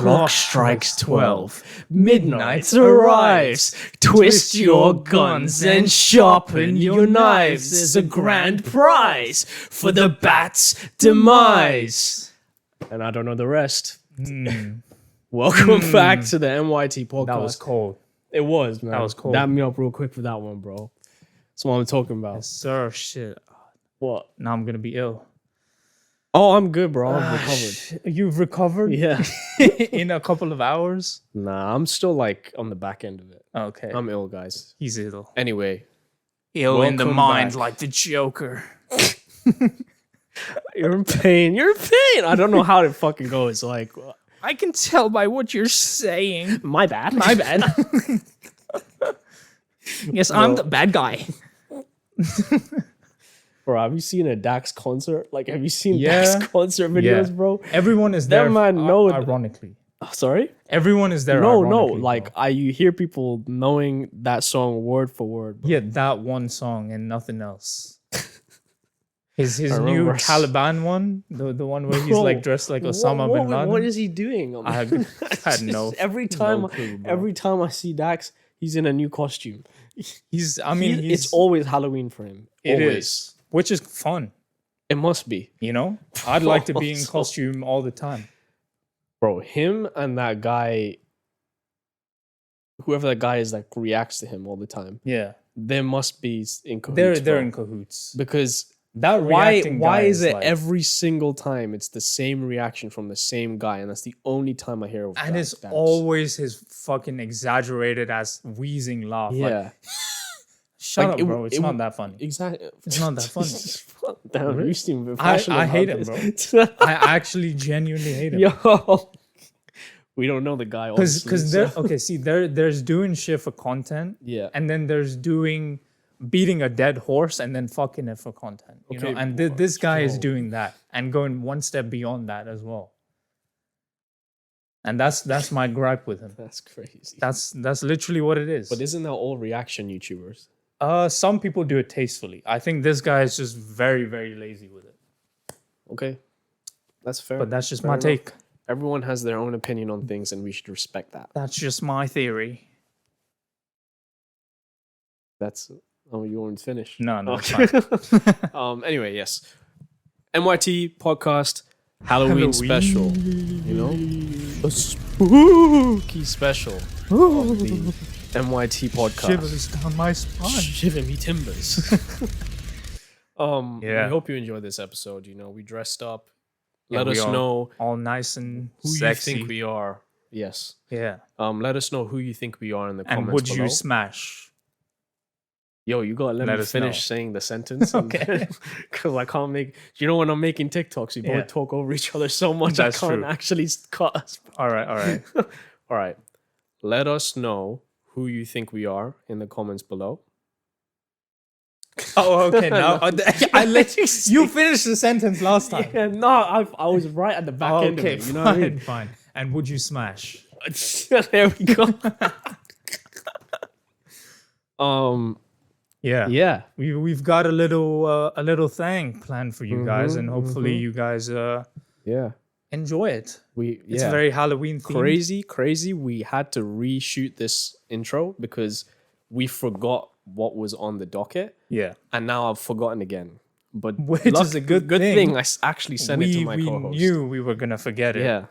clock strikes 12. Midnight arrives. Twist your guns and sharpen your knives. There's a grand prize for the bat's demise. And I don't know the rest. Welcome back to the MYT podcast. That was cold. It was, man. That was cold. Dab me up real quick for that one, bro. That's what I'm talking about. Yes, sir. Shit. What? Now I'm gonna be ill. Oh, I'm good, bro. I'm recovered. You've recovered? Yeah. In a couple of hours? Nah, I'm still like on the back end of it. Okay. I'm ill, guys. He's ill. Anyway. Ill in the welcome mind back. like the Joker. You're in pain. You're in pain. I don't know how it fucking goes. Like, I can tell by what you're saying. my bad. My bad. Yes, I'm the bad guy. Bro, have you seen a Dax concert? Like, have you seen Yeah. Dax concert videos, Yeah. bro? Everyone is there. man know- ironically. Oh, sorry? Everyone is there. No, ironically, like, bro. you hear people knowing that song word for word. Bro. Yeah, that one song and nothing else. His new remember- Taliban one, the one where he's Bro, like dressed like Osama bin Laden. What is he doing? I had no. Every time, no clue, bro. every time I see Dax, he's in a new costume. He's. I mean, It's always Halloween for him. It Always. is, which is fun. It must be. You know, I'd like to be in So- costume all the time. Bro, him and that guy, whoever that guy is that reacts to him all the time, Yeah, there must be in cahoots. they're bro. in cahoots. Because That why reacting guy is it like, every single time it's the same reaction from the same guy, and that's the only time I hear of and it's Dax. always his fucking exaggerated as wheezing laugh. Like, yeah, shut Like, up, bro. It's it- not that funny. exactly. It's not that funny. Damn, Really? you seem I passionate hate about him, this. I actually genuinely hate him. Yo, we don't know the guy. Because obviously, they're so- okay. See, there's doing shit for content, yeah. and then there's doing beating a dead horse and then fucking it for content. You know, Okay, and this guy is yo. doing that and going one step beyond that as well. And that's my gripe with him. That's crazy. That's literally what it is. But isn't that all reaction YouTubers? Some people do it tastefully. I think this guy is just very, very lazy with it. Okay, that's fair. But that's just Fair my enough. take. Everyone has their own opinion on things, and we should respect that. That's just my theory. That's you won't finish. No, it's Okay. fine. Anyway, yes. MYT podcast Halloween special. You know, a spooky special of the MYT podcast. Shivers down my spine. Shiver me timbers. Yeah. We hope you enjoyed this episode. You know, we dressed up. Yeah, Let we us all- know All nice and who sexy. you think we are. Yes. Yeah. Let us know who you think we are in the And comments would below. you smash? Yo, you gotta let Let me us finish know. saying the sentence. Okay. Because I can't make. You know, when I'm making TikToks, we both Yeah. talk over each other so much That's I can't true. actually cut us. All right. All right. Let us know who you think we are in the comments below. Oh, okay. Now I let you finish the sentence last time. Yeah, no, I was right at the back end of Okay, it. You know what I mean? fine. And would you smash? There we go. Yeah. Yeah. We've got a little thing planned for you guys, and hopefully you guys Yeah. enjoy it. It's Yeah. very Halloween themed. Crazy. We had to reshoot this intro because we forgot what was on the docket, Yeah. and now I've forgotten again. But Which is a good thing. thing. I actually sent it to my We co-host. knew we were gonna forget it. Yeah.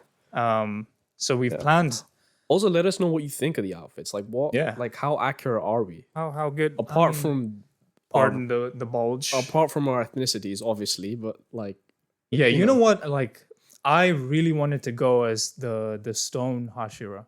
So we've planned. Also, let us know what you think of the outfits. Like what? Yeah. Like how accurate are we? How good? Apart from pardon the bulge. apart from our ethnicities, obviously, but like Yeah, you know what? Like, I really wanted to go as the stone Hashira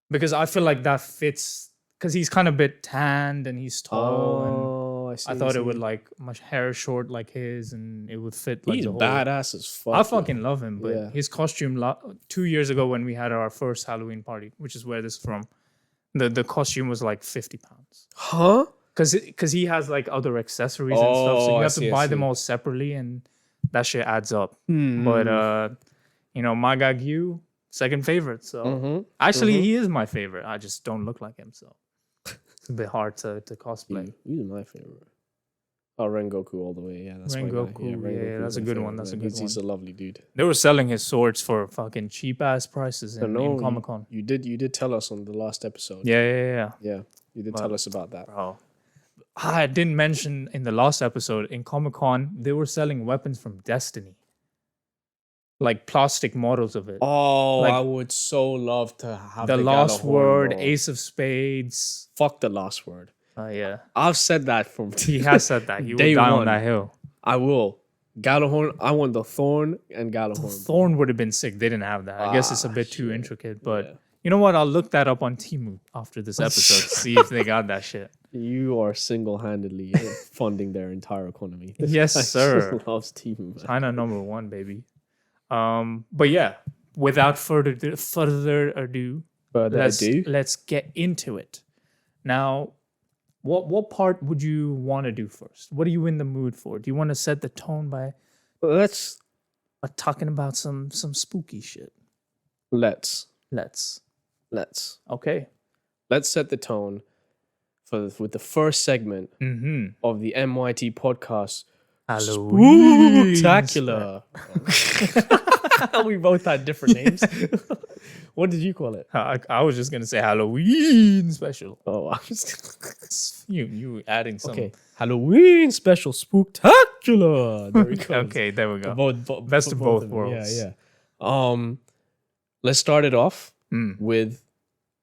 because I feel like that fits because he's kind of a bit tanned and he's tall and I thought it would like much hair short like his and it would fit like He's the whole. badass as fuck. I fucking love him, but Yeah. his costume 2 years ago when we had our first Halloween party, which is where this is from, the costume was like £50 Huh? because he has like other accessories and stuff, so Oh, you I have see, to I buy see. them all separately and that shit adds up. Hmm. But you know, Magagyu, second favorite. So Mhm. actually, he is my favorite. I just don't look like him, so it's a bit hard to cosplay. He's my favorite. Oh, Rengoku all the way. Yeah, that's my guy. Rengoku, yeah, that's a my good favorite, one. That's a man. good He's one. a lovely dude. They were selling his swords for fucking cheap ass prices in No, Comic Con. you did tell us on the last episode. Yeah. Yeah, you did tell us about that. Bro. I didn't mention in the last episode in Comic Con they were selling weapons from Destiny, like plastic models of it. Oh, Like- I would so love to have the Lost Galahorn, Word, bro. Ace of Spades. Fuck the last word. Yeah, I've said that from he has said that he will Day die one. on that hill. I will. Galahorn. I want the Thorn and Galahorn. Thorn would have been sick. They didn't have that. I guess it's a bit too shit. intricate, but Yeah. you know what? I'll look that up on Temu after this episode to see if they got that shit. You are single-handedly funding their entire economy. This Yes, guy sir. just loves Temu, man. China #1, baby. But yeah, without further ado, let's get into it. Now, what part would you want to do first? What are you in the mood for? Do you want to set the tone by Let's talking about some spooky shit? let's Let's. Okay. let's set the tone with the first segment Mm-hmm. of the MYT podcast. Halloween. Spooktacular. We both had different names. What did you call it? I was just gonna say Halloween special. Oh, I was You adding some. okay. Halloween special spooktacular. There we go. Okay, there we go. Both, Best of both them. worlds. Yeah. Let's start it off Mm. with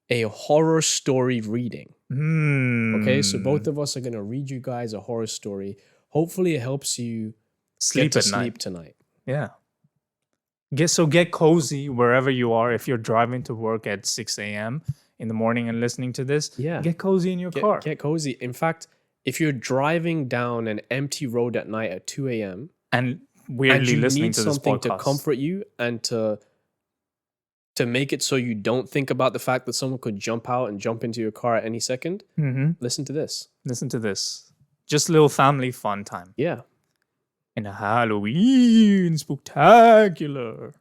a horror story reading. Okay, so both of us are gonna read you guys a horror story. Hopefully, it helps you sleep get at to night. sleep tonight. Yeah. Get cozy wherever you are. If you're driving to work at 6 a.m. in the morning and listening to this, Yeah. get cozy in your car. Get cozy. In fact, if you're driving down an empty road at night at 2 a.m. And weirdly and you listening need to this something podcast. to comfort you and to make it so you don't think about the fact that someone could jump out and jump into your car at any second, listen to this. Listen to this. Just a little family fun time. Yeah. In a Halloween spooktacular.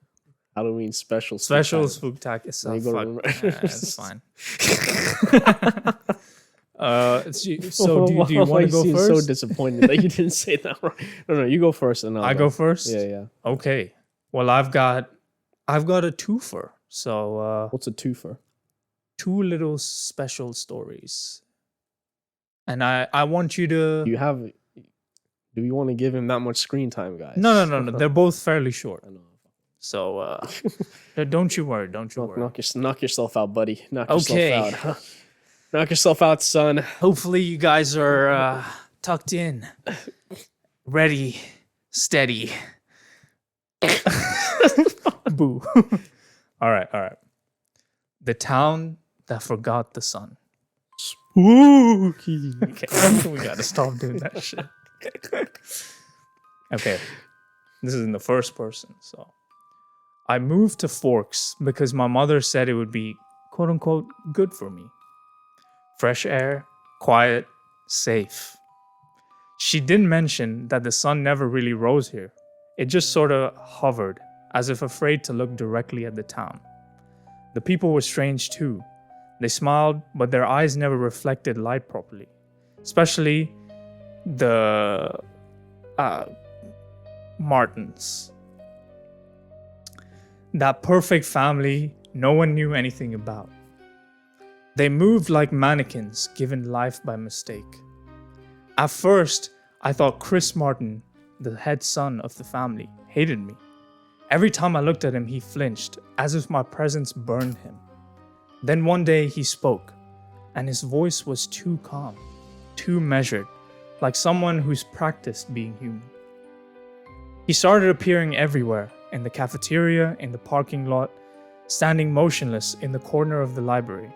Halloween special. Special spectacular. spooktacular. You gotta remember. It's fine. So do you want to go seem first? so disappointed that you didn't say that right. No, you go first and I go first? Yeah. Okay. Well, I've got a twofer. So What's a twofer? 2 little special stories. And I want you to Do we want to give him that much screen time, guys? No. They're both fairly short. I know. So don't you worry. Don't you worry. Knock yourself out, buddy. Knock Okay. yourself out. Knock yourself out, son. Hopefully you guys are tucked in, ready, steady. Boo. All right. The town that forgot the sun. Spooky. Okay, we gotta stop doing that shit. Okay, this is in the first person. So, I moved to Forks because my mother said it would be "quote unquote" good for me. Fresh air, quiet, safe. She didn't mention that the sun never really rose here. It just sort of hovered, as if afraid to look directly at the town. The people were strange too. They smiled, but their eyes never reflected light properly. Especially the Martins. That perfect family no one knew anything about. They moved like mannequins given life by mistake. At first, I thought Chris Martin, the head son of the family, hated me. Every time I looked at him, he flinched, as if my presence burned him. Then one day he spoke, and his voice was too calm, too measured, like someone who's practiced being human. He started appearing everywhere, in the cafeteria, in the parking lot, standing motionless in the corner of the library.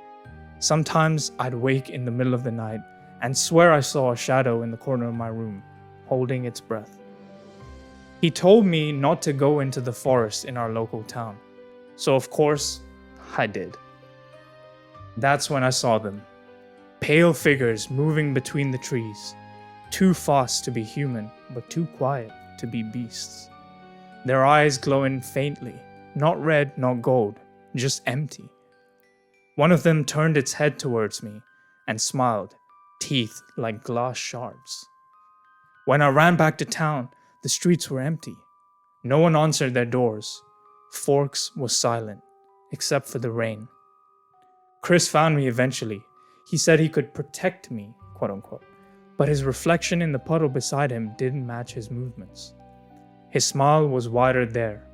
Sometimes I'd wake in the middle of the night and swear I saw a shadow in the corner of my room, holding its breath. He told me not to go into the forest in our local town, so of course, I did. That's when I saw them. Pale figures moving between the trees, too fast to be human, but too quiet to be beasts. Their eyes glowing faintly, not red, not gold, just empty. One of them turned its head towards me and smiled, teeth like glass shards. When I ran back to town, the streets were empty. No one answered their doors. Forks was silent, except for the rain. Chris found me eventually. He said he could protect me, quote unquote, but his reflection in the puddle beside him didn't match his movements. His smile was wider there,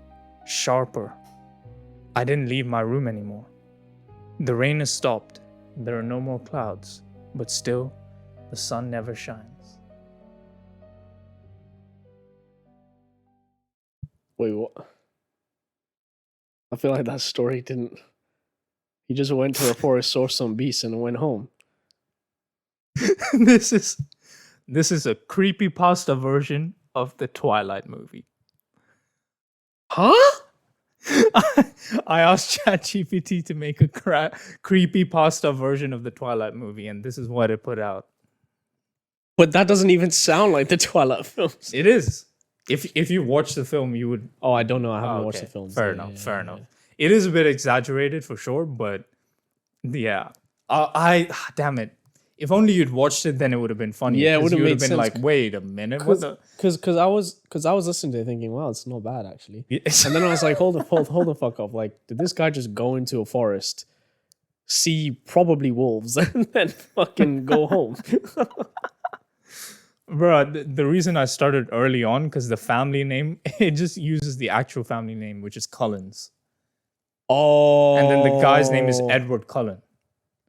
sharper. I didn't leave my room anymore. The rain has stopped. There are no more clouds, but still, the sun never shines. Wait, what? I feel like that story didn't. He just went to the forest, saw some beasts, and went home. This is a creepypasta version of the Twilight movie. Huh? I asked ChatGPT to make a creepypasta version of the Twilight movie, and this is what it put out. But that doesn't even sound like the Twilight films. It is. If you watch the film, you would. Oh, I don't know. I haven't Oh, watched okay. the films. Fair Yeah, enough. yeah, Fair yeah, enough. yeah. It is a bit exaggerated for sure, but yeah. Damn it. If only you'd watched it, then it would have been funny. Yeah, it 'cause would have you made been sense. like, wait a minute, what the? Because I was listening to it thinking, wow, it's not bad actually. And then I was like, hold the fuck up. Like, did this guy just go into a forest, see probably wolves, and then fucking go home? Bro, the reason I started early on, because the family name, it just uses the actual family name, which is Cullens. Oh. And then the guy's name is Edward Cullen.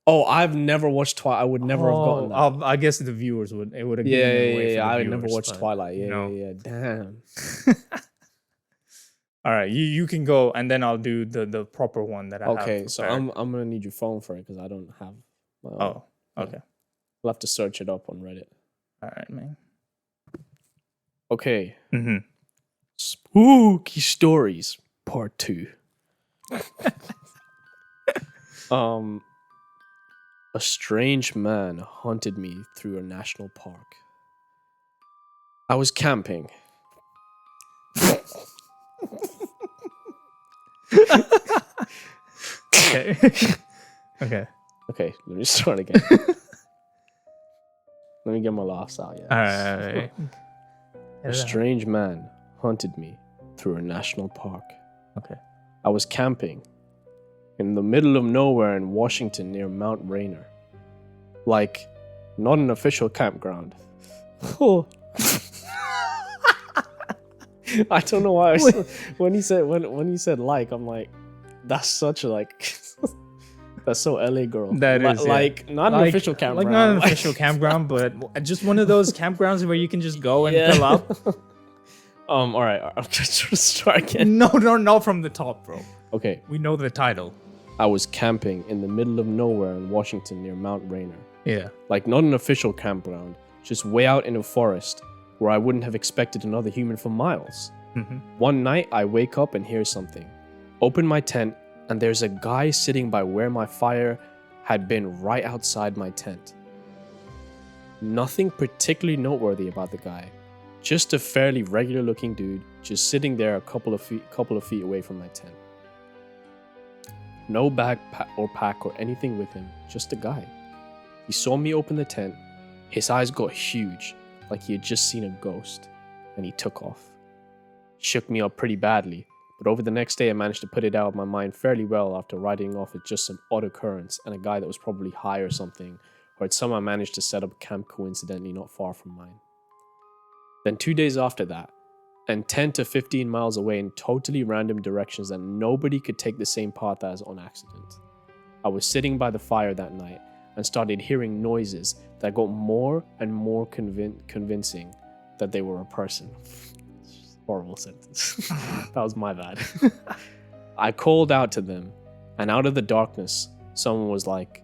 Oh, I've never watched Twilight. I would never have gotten that. I guess the viewers would. It would have Yeah, given it yeah, away for yeah. the I viewers, never watched but, Twilight. Yeah, you know. yeah, yeah. Damn. All right, you can go, and then I'll do the proper one that I have. Okay, so prepared. I'm gonna need your phone for it because I don't have my own. Oh, okay. I'll have to search it up on Reddit. All right, man. Okay. Mm-hmm. Spooky Stories Part 2. A strange man haunted me through a national park. I was camping. Okay. Okay. Okay, let me start again. Let me get my laughs out, yeah. All right. A strange man haunted me through a national park. Okay. I was camping in the middle of nowhere in Washington near Mount Rainier. Like, not an official campground. Oh. I don't know why. When he said like, I'm like, that's such a like, that's so LA girl. That is, yeah. like not an official campground. Like not an official campground, but just one of those campgrounds where you can just go and Yeah. fill up. All right. I'm just trying to start again. No, not from the top, bro. Okay. We know the title. I was camping in the middle of nowhere in Washington near Mount Rainier. Yeah. Like not an official campground, just way out in a forest where I wouldn't have expected another human for miles. Mm-hmm. One night I wake up and hear something. Open my tent and there's a guy sitting by where my fire had been right outside my tent. Nothing particularly noteworthy about the guy. Just a fairly regular looking dude just sitting there a couple of feet away from my tent. No bag or pack or anything with him, just a guy. He saw me open the tent, his eyes got huge, like he had just seen a ghost, and he took off. Shook me up pretty badly, but over the next day I managed to put it out of my mind fairly well after writing off it just some odd occurrence and a guy that was probably high or something, or had somehow managed to set up a camp coincidentally not far from mine. Then 2 days after that, and 10 to 15 miles away in totally random directions that nobody could take the same path as on accident, I was sitting by the fire that night and started hearing noises that got more and more convincing that they were a person. Horrible sentence. That was my bad. I called out to them, and out of the darkness, someone was like,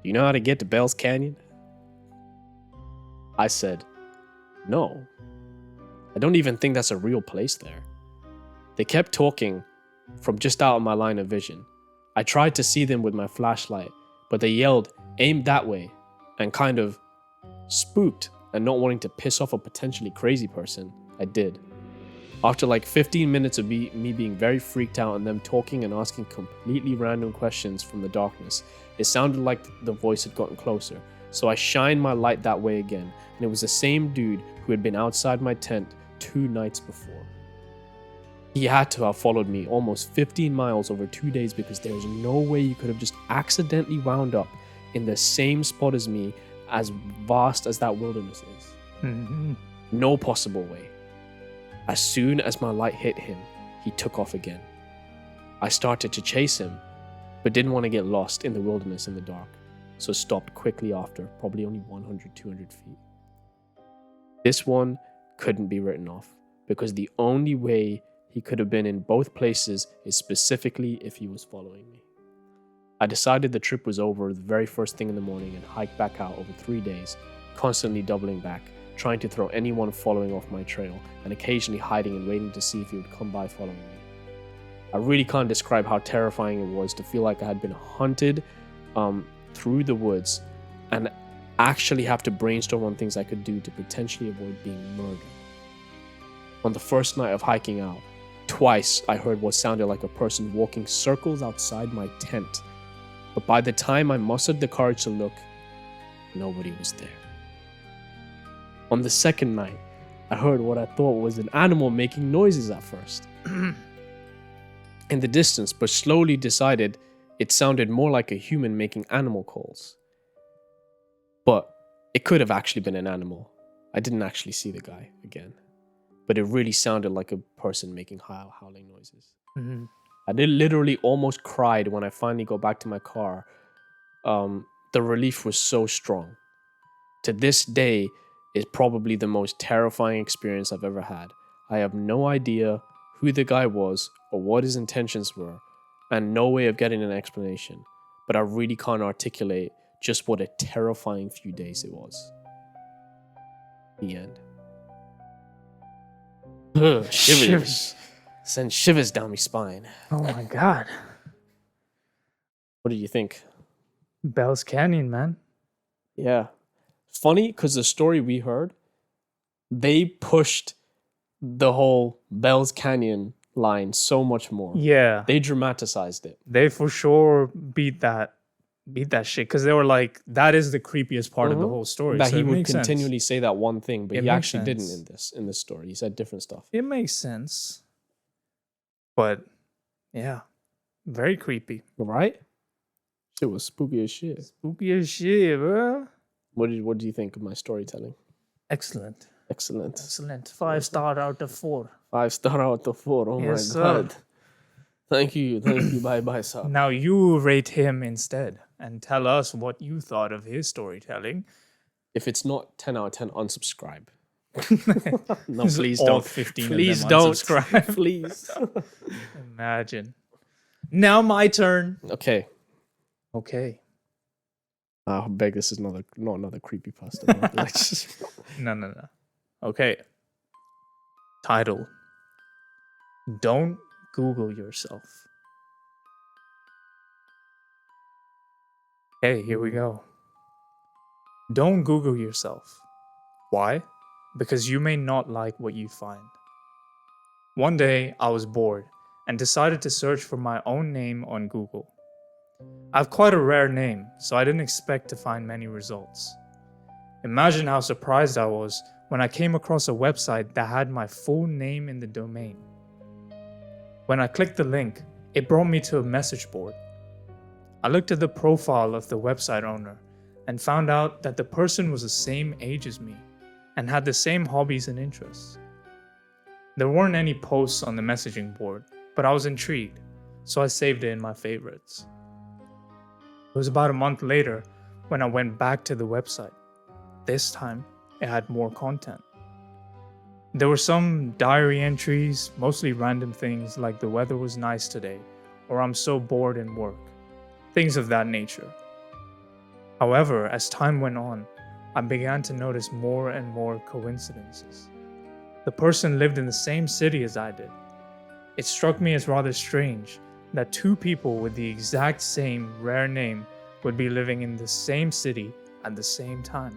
"Do you know how to get to Bell's Canyon?" I said, "No. I don't even think that's a real place there." They kept talking from just out of my line of vision. I tried to see them with my flashlight, but they yelled, "Aim that way," and kind of spooked and not wanting to piss off a potentially crazy person, I did. After like 15 minutes of me being very freaked out and them talking and asking completely random questions from the darkness, it sounded like the voice had gotten closer. So I shined my light that way again, and it was the same dude who had been outside my tent 2 nights before. He had to have followed me almost 15 miles over 2 days because there's no way you could have just accidentally wound up in the same spot as me, as vast as that wilderness is. Mhm. No possible way. As soon as my light hit him, he took off again. I started to chase him, but didn't want to get lost in the wilderness in the dark, so stopped quickly after, probably only 100, 200 feet. This one couldn't be written off, because the only way he could have been in both places is specifically if he was following me. I decided the trip was over the very first thing in the morning and hiked back out over 3 days, constantly doubling back, trying to throw anyone following off my trail, and occasionally hiding and waiting to see if he would come by following me. I really can't describe how terrifying it was to feel like I had been hunted through the woods and actually have to brainstorm on things I could do to potentially avoid being murdered. On the first night of hiking out, twice I heard what sounded like a person walking circles outside my tent, but by the time I mustered the courage to look, nobody was there. On the second night, I heard what I thought was an animal making noises at first in the distance, but slowly decided it sounded more like a human making animal calls. But it could have actually been an animal. I didn't actually see the guy again, but it really sounded like a person making howling noises. Mhm. I did literally almost cried when I finally got back to my car. The relief was so strong. To this day, is probably the most terrifying experience I've ever had. I have no idea who the guy was or what his intentions were, and no way of getting an explanation, but I really can't articulate just what a terrifying few days it was. The end. Ugh, shivers. Send shivers down my spine. Oh my god. What do you think? Bell's Canyon, man. Yeah. Funny, because the story we heard, they pushed the whole Bell's Canyon line so much more. Yeah. They dramatized it. They for sure beat that shit, because they were like, that is the creepiest part of the whole story. That so he it would makes sense. continually say that one thing, but It he makes actually didn't sense. in this story. He said different stuff. It makes sense. But yeah, very creepy. Right? Shit was spooky as shit. Spooky as shit, bro. What do you think of my storytelling? Excellent. Excellent. Excellent. 5-star out of 4. 5-star out of 4. Oh Yes, my sir. god. Thank you. Bye bye, sir. Now you rate him instead and tell us what you thought of his storytelling. If it's not 10 out of 10, unsubscribe. No, please All don't. 15 Please of them don't. unsubscribe. Please. Imagine. Now my turn. Okay. Okay. I beg this is not another creepypasta. Let's just... No. Okay. Title. Don't Google yourself. Okay, here we go. Don't Google yourself. Why? Because you may not like what you find. One day, I was bored and decided to search for my own name on Google. I have quite a rare name, so I didn't expect to find many results. Imagine how surprised I was when I came across a website that had my full name in the domain. When I clicked the link, it brought me to a message board. I looked at the profile of the website owner and found out that the person was the same age as me and had the same hobbies and interests. There weren't any posts on the messaging board, but I was intrigued, so I saved it in my favorites. It was about a month later when I went back to the website. This time, it had more content. There were some diary entries, mostly random things like the weather was nice today, or I'm so bored in work, things of that nature. However, as time went on, I began to notice more and more coincidences. The person lived in the same city as I did. It struck me as rather strange that two people with the exact same rare name would be living in the same city at the same time.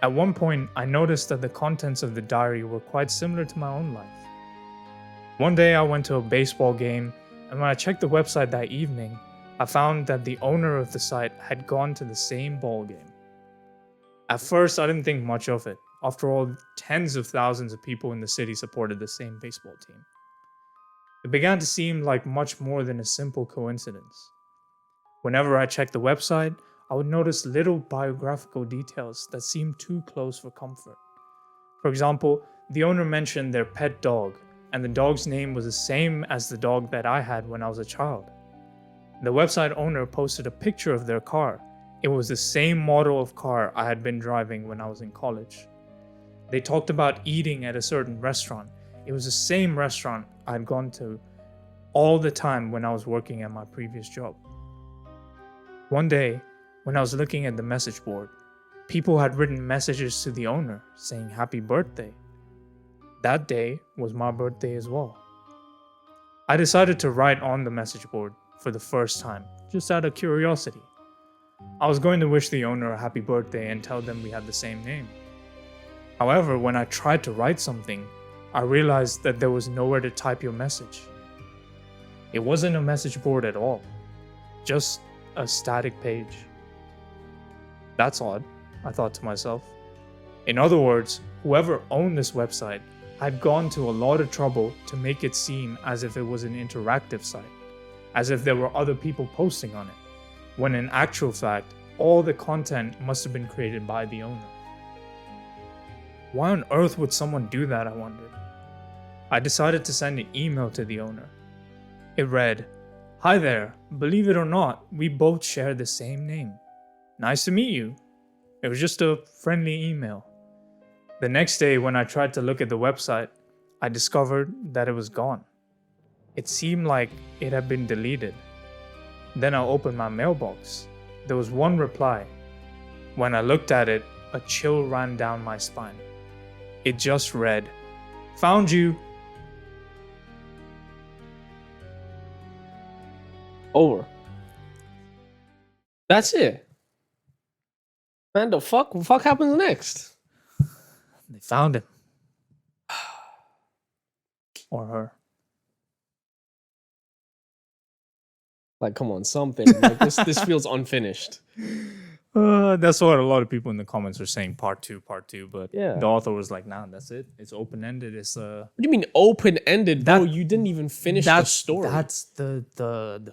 At one point, I noticed that the contents of the diary were quite similar to my own life. One day I went to a baseball game, and when I checked the website that evening, I found that the owner of the site had gone to the same ball game. At first, I didn't think much of it. After all, tens of thousands of people in the city supported the same baseball team. It began to seem like much more than a simple coincidence. Whenever I checked the website, I would notice little biographical details that seemed too close for comfort. For example, the owner mentioned their pet dog, and the dog's name was the same as the dog that I had when I was a child. The website owner posted a picture of their car. It was the same model of car I had been driving when I was in college. They talked about eating at a certain restaurant. It was the same restaurant I had gone to all the time when I was working at my previous job. One day, when I was looking at the message board, people had written messages to the owner saying happy birthday. That day was my birthday as well. I decided to write on the message board for the first time, just out of curiosity. I was going to wish the owner a happy birthday and tell them we had the same name. However, when I tried to write something, I realized that there was nowhere to type your message. It wasn't a message board at all, just a static page. That's odd, I thought to myself. In other words, whoever owned this website had gone to a lot of trouble to make it seem as if it was an interactive site, as if there were other people posting on it, when in actual fact, all the content must have been created by the owner. Why on earth would someone do that, I wondered. I decided to send an email to the owner. It read, "Hi there, believe it or not, we both share the same name. Nice to meet you." It was just a friendly email. The next day, when I tried to look at the website, I discovered that it was gone. It seemed like it had been deleted. Then I opened my mailbox. There was one reply. When I looked at it, a chill ran down my spine. It just read, "Found you." Over. That's it. Man, the fuck happens next? They found him. Or her. Like, come on, something. Like this feels unfinished. That's what a lot of people in the comments were saying, part two, but Yeah. the author was like, nah, that's it. It's open-ended. It's What do you mean open-ended? Bro, you didn't even finish the story. That's the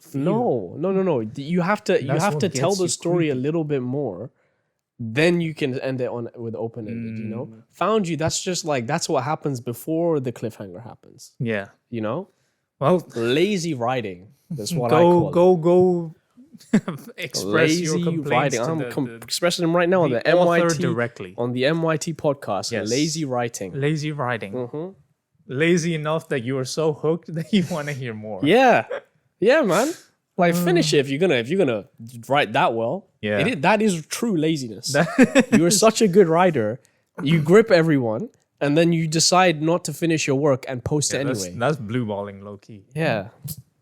feel. No. You have to what tell gets the you story a creepy. little bit more. Then you can end it on with open-ended, you know? Found you, that's just like that's what happens before the cliffhanger happens. Yeah. You know? Well, Lazy writing. That's what I call it. go express your Lazy complaints writing. to I'm the expressing them right now on the author MYT directly. on the MYT podcast. Yes. Lazy writing. Lazy writing. Mhm. Lazy enough that you are so hooked that you want to hear more. Yeah, man. Like finish it if you're gonna write that well. Yeah. That is true laziness. You are such a good writer. You grip everyone, and then you decide not to finish your work and post it anyway. That's blue balling low key. Yeah,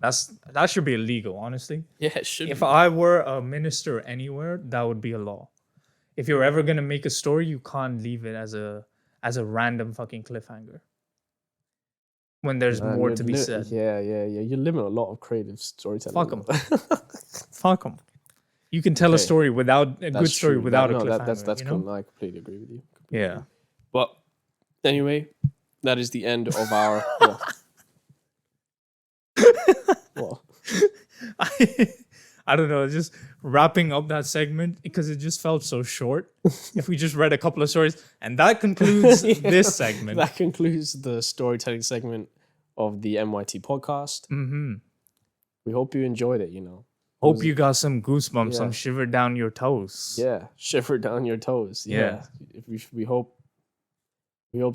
That should be illegal, honestly. yeah. It should. If I were a minister anywhere, that would be a law. If you're ever gonna make a story, you can't leave it as a random fucking cliffhanger. When there's more to be said. Yeah. You limit a lot of creative storytelling. Fuck 'em. Fuck them. You can tell a story without a good story without a cliffhanger. That's you know? cool. I completely agree with you. Yeah. But anyway, that is the end of our. Well, I don't know, just wrapping up that segment because it just felt so short. If we just read a couple of stories, and that concludes this segment. that concludes the storytelling segment of the MYT podcast. Mm-hmm. We hope you enjoyed it. You know. Hope you got some goosebumps, Yeah. some shiver down your toes. Yeah, shiver down your toes. Yeah. We hope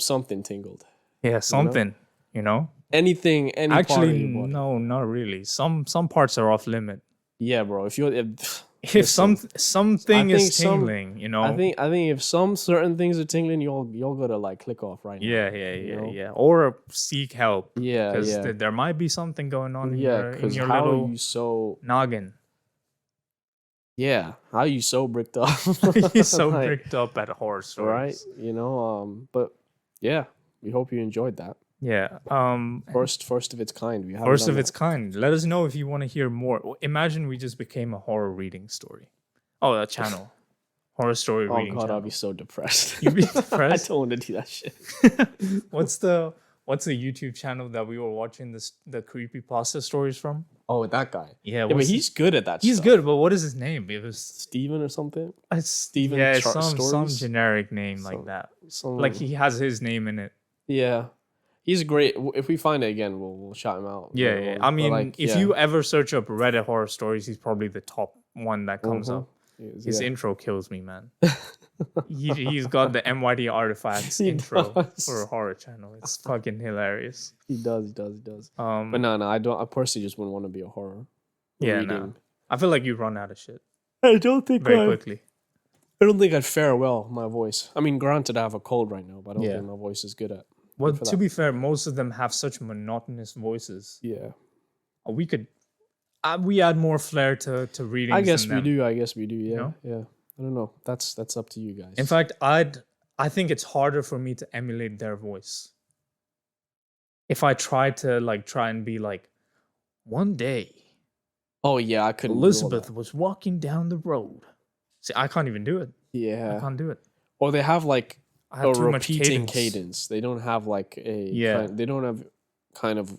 something tingled. Yeah, something, you know? Anything, any part of Actually, your body. no, not really. Some parts are off limit. Yeah, bro. If Listen, something I think is tingling, you know? I think if some certain things are tingling, you're gotta like click off right now. know? Yeah. Or seek help. Yeah, Because yeah. there might be something going on Yeah, in because your how little are you so noggin. how are you so bricked up? He's so Like, bricked up at horror stories. right? You know, but yeah, we hope you enjoyed that. Yeah. First of its kind. We haven't First done of its kind. Let us know if you want to hear more. Imagine we just became a horror reading story. Oh, a channel. horror story Oh reading god, channel. I'll be so depressed. You'd be I depressed. don't want to do that shit. What's the YouTube channel that we were watching the creepypasta stories from? Oh, that guy. Yeah, Yeah, but what's he's good at that. he's stuff. good, but what is his name? It was Steven or something. Steven. Steven Yeah, Char- some Stories? generic name like Some- that. Some, Like he has his name in it. yeah, he's great. If we find it again, we'll shout him out. Yeah, later yeah. on. I But, mean, like, if yeah. you ever search up Reddit horror stories, he's probably the top one that comes Mhm. up. His Yeah. intro kills me, man. He's got the MYT artifacts He intro does. for a horror channel. It's fucking hilarious. He does. Um, But no, I don't. I personally just wouldn't want to be a horror. yeah, reading. no. I feel like you run out of shit I don't think very quickly. I don't think I'd fare well. My voice. I mean, granted, I have a cold right now, but I don't Yeah. think my voice is good at. Well, for to that. be fair, most of them have such monotonous voices. Yeah, We could, we add more flair to reading. I guess we do. Yeah, know? yeah. I don't know. That's up to you guys. In fact, I think it's harder for me to emulate their voice. If I try and be like, one day oh yeah, I couldn't. do all Elizabeth that. was walking down the road. See, I can't even do it. I Yeah, can't do it. or they have like I have a too much repeating cadence. cadence. They don't have like a. Yeah. They don't have kind of.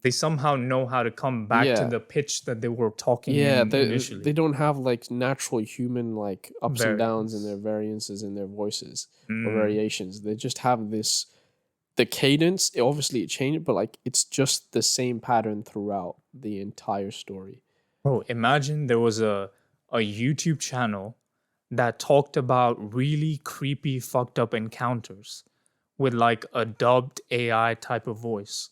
They somehow know how to come back to Yeah. the pitch that they were talking Yeah, in initially. they don't have like natural human like ups and downs in Variance. their variances in their voices or Mm. variations. They just have this the cadence. Obviously, it changed, but like it's just the same pattern throughout the entire story. Bro, imagine there was a YouTube channel that talked about really creepy, fucked up encounters with like a dubbed AI type of voice.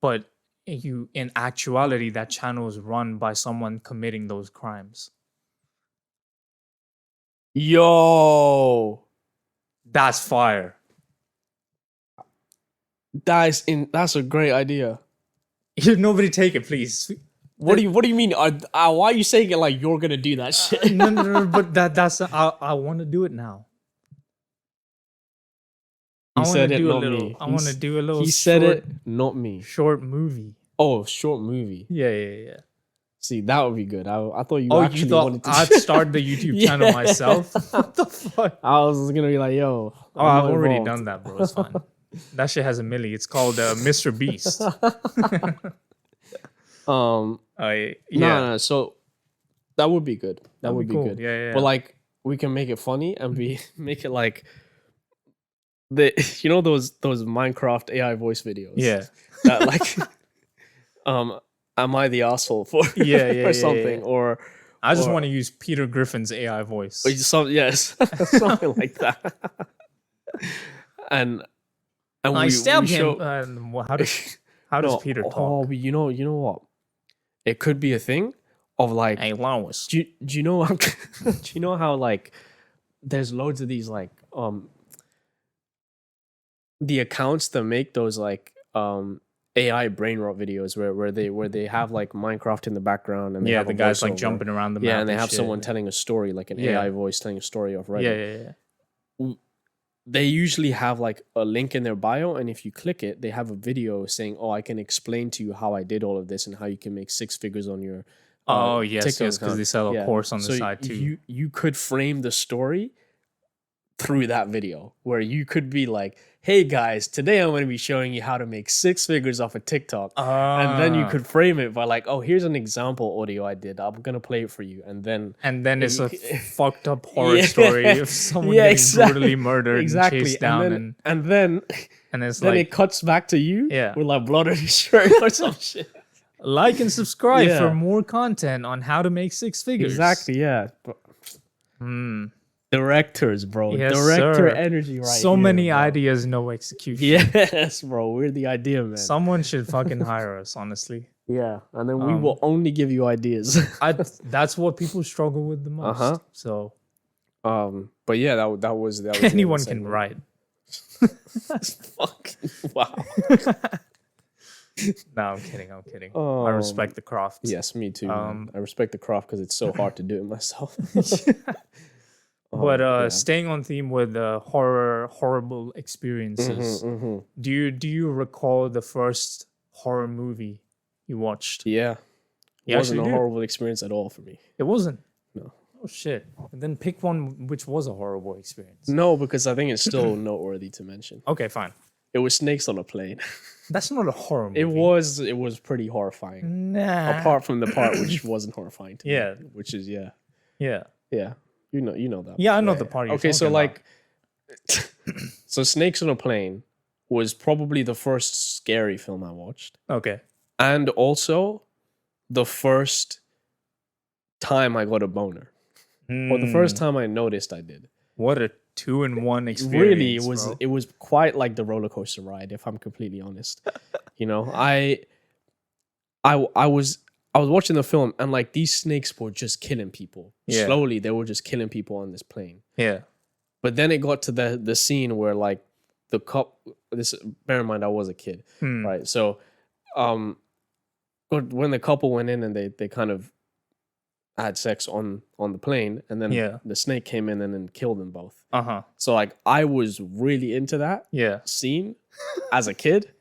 But in actuality, that channel is run by someone committing those crimes. Yo, That's fire. that's a great idea. Nobody take it, please. What do you mean? Why are you saying it like you're gonna do that shit? No, but that's I want to do it now. He said it, do not me. I want to do a little. He said short, it, not me. Short movie. Oh, short movie. Yeah. See, that would be good. I thought you Oh, actually you thought wanted to. I'd start the YouTube channel Yeah. myself? What the fuck? I was gonna be like, yo. Oh, I've already done that, bro. It's fine. That shit has a milli. It's called Mr. Beast. Yeah. Yeah. No. So that would be good. That would be cool. good. Yeah. But like, we can make it funny and make it like the those Minecraft AI voice videos. Yeah. That like, am I the asshole for? Yeah, or something or. I just Or- want to use Peter Griffin's AI voice. Yes, something like that. and I stabbed him. show- How does No, Peter talk? Oh, but you know what? It could be a thing of like. Hey, Lois. Do you know? Do you know how like there's loads of these like the accounts that make those like AI brain rot videos where they have like Minecraft in the background and they Yeah, have the a guy's like voiceover. jumping around the map. Yeah, and they have shit. someone telling a story like an Yeah. AI voice telling a story of Reddit. Yeah. They usually have like a link in their bio, and if you click it, they have a video saying, "Oh, I can explain to you how I did all of this and how you can make 6 figures on your." Oh yes, TikTok because account." they sell a Yeah. course on the So side too. You could frame the story through that video, where you could be like, "Hey guys, today I'm going to be showing you how to make 6 figures off of TikTok." And then you Ah. could frame it by like, "Oh, here's an example audio I did. I'm gonna play it for you." And then it's a you- fucked up horror Yeah. story of someone Yeah, getting exactly. brutally murdered exactly, and chased down, and then and it's then like it cuts back to you Yeah. with like blood on his shirt or some shit. like and subscribe Yeah. for more content on how to make 6 figures. Exactly, yeah. But Hmm. directors, bro. Yes, Director sir. energy right So here, many bro. ideas, no execution. Yes, bro. We're the idea, man. Someone should fucking hire us, honestly. Yeah, and then we will only give you ideas. That's what people struggle with the most. Uh-huh. So But yeah, that was the anyone end of the can segment. write. Fuck. Wow. No, I'm kidding. I Um, respect the craft. Yes, me too. man. Um, I respect the craft because it's so hard to do it myself. But yeah. staying on theme with horrible experiences, Mhm. do you recall the first horror movie you watched? Yeah. It You wasn't actually a do? horrible experience at all for me. It wasn't. No. Oh shit! And then pick one which was a horrible experience. No, because I think it's still noteworthy to mention. Okay, fine. It was snakes on a plane. That's not a horror movie. It was pretty horrifying. Nah. Apart from the part which wasn't horrifying to Yeah. me. Which is Yeah. yeah. You know that. Yeah, I know the part. Okay, so like so Snakes on a Plane was probably the first scary film I watched. Okay. And also the first time I got a boner. Or the first time I noticed I did. What a 2-in-1 experience. Really, bro. it was quite like the roller coaster ride, if I'm completely honest. You know, I was watching the film and like these snakes were just killing people. Yeah. Slowly, they were just killing people on this plane. Yeah. But then it got to the scene where like the bear in mind I was a kid, right? So when the couple went in and they kind of had sex on the plane, and then the snake came in and then killed them both. So like I was really into that scene as a kid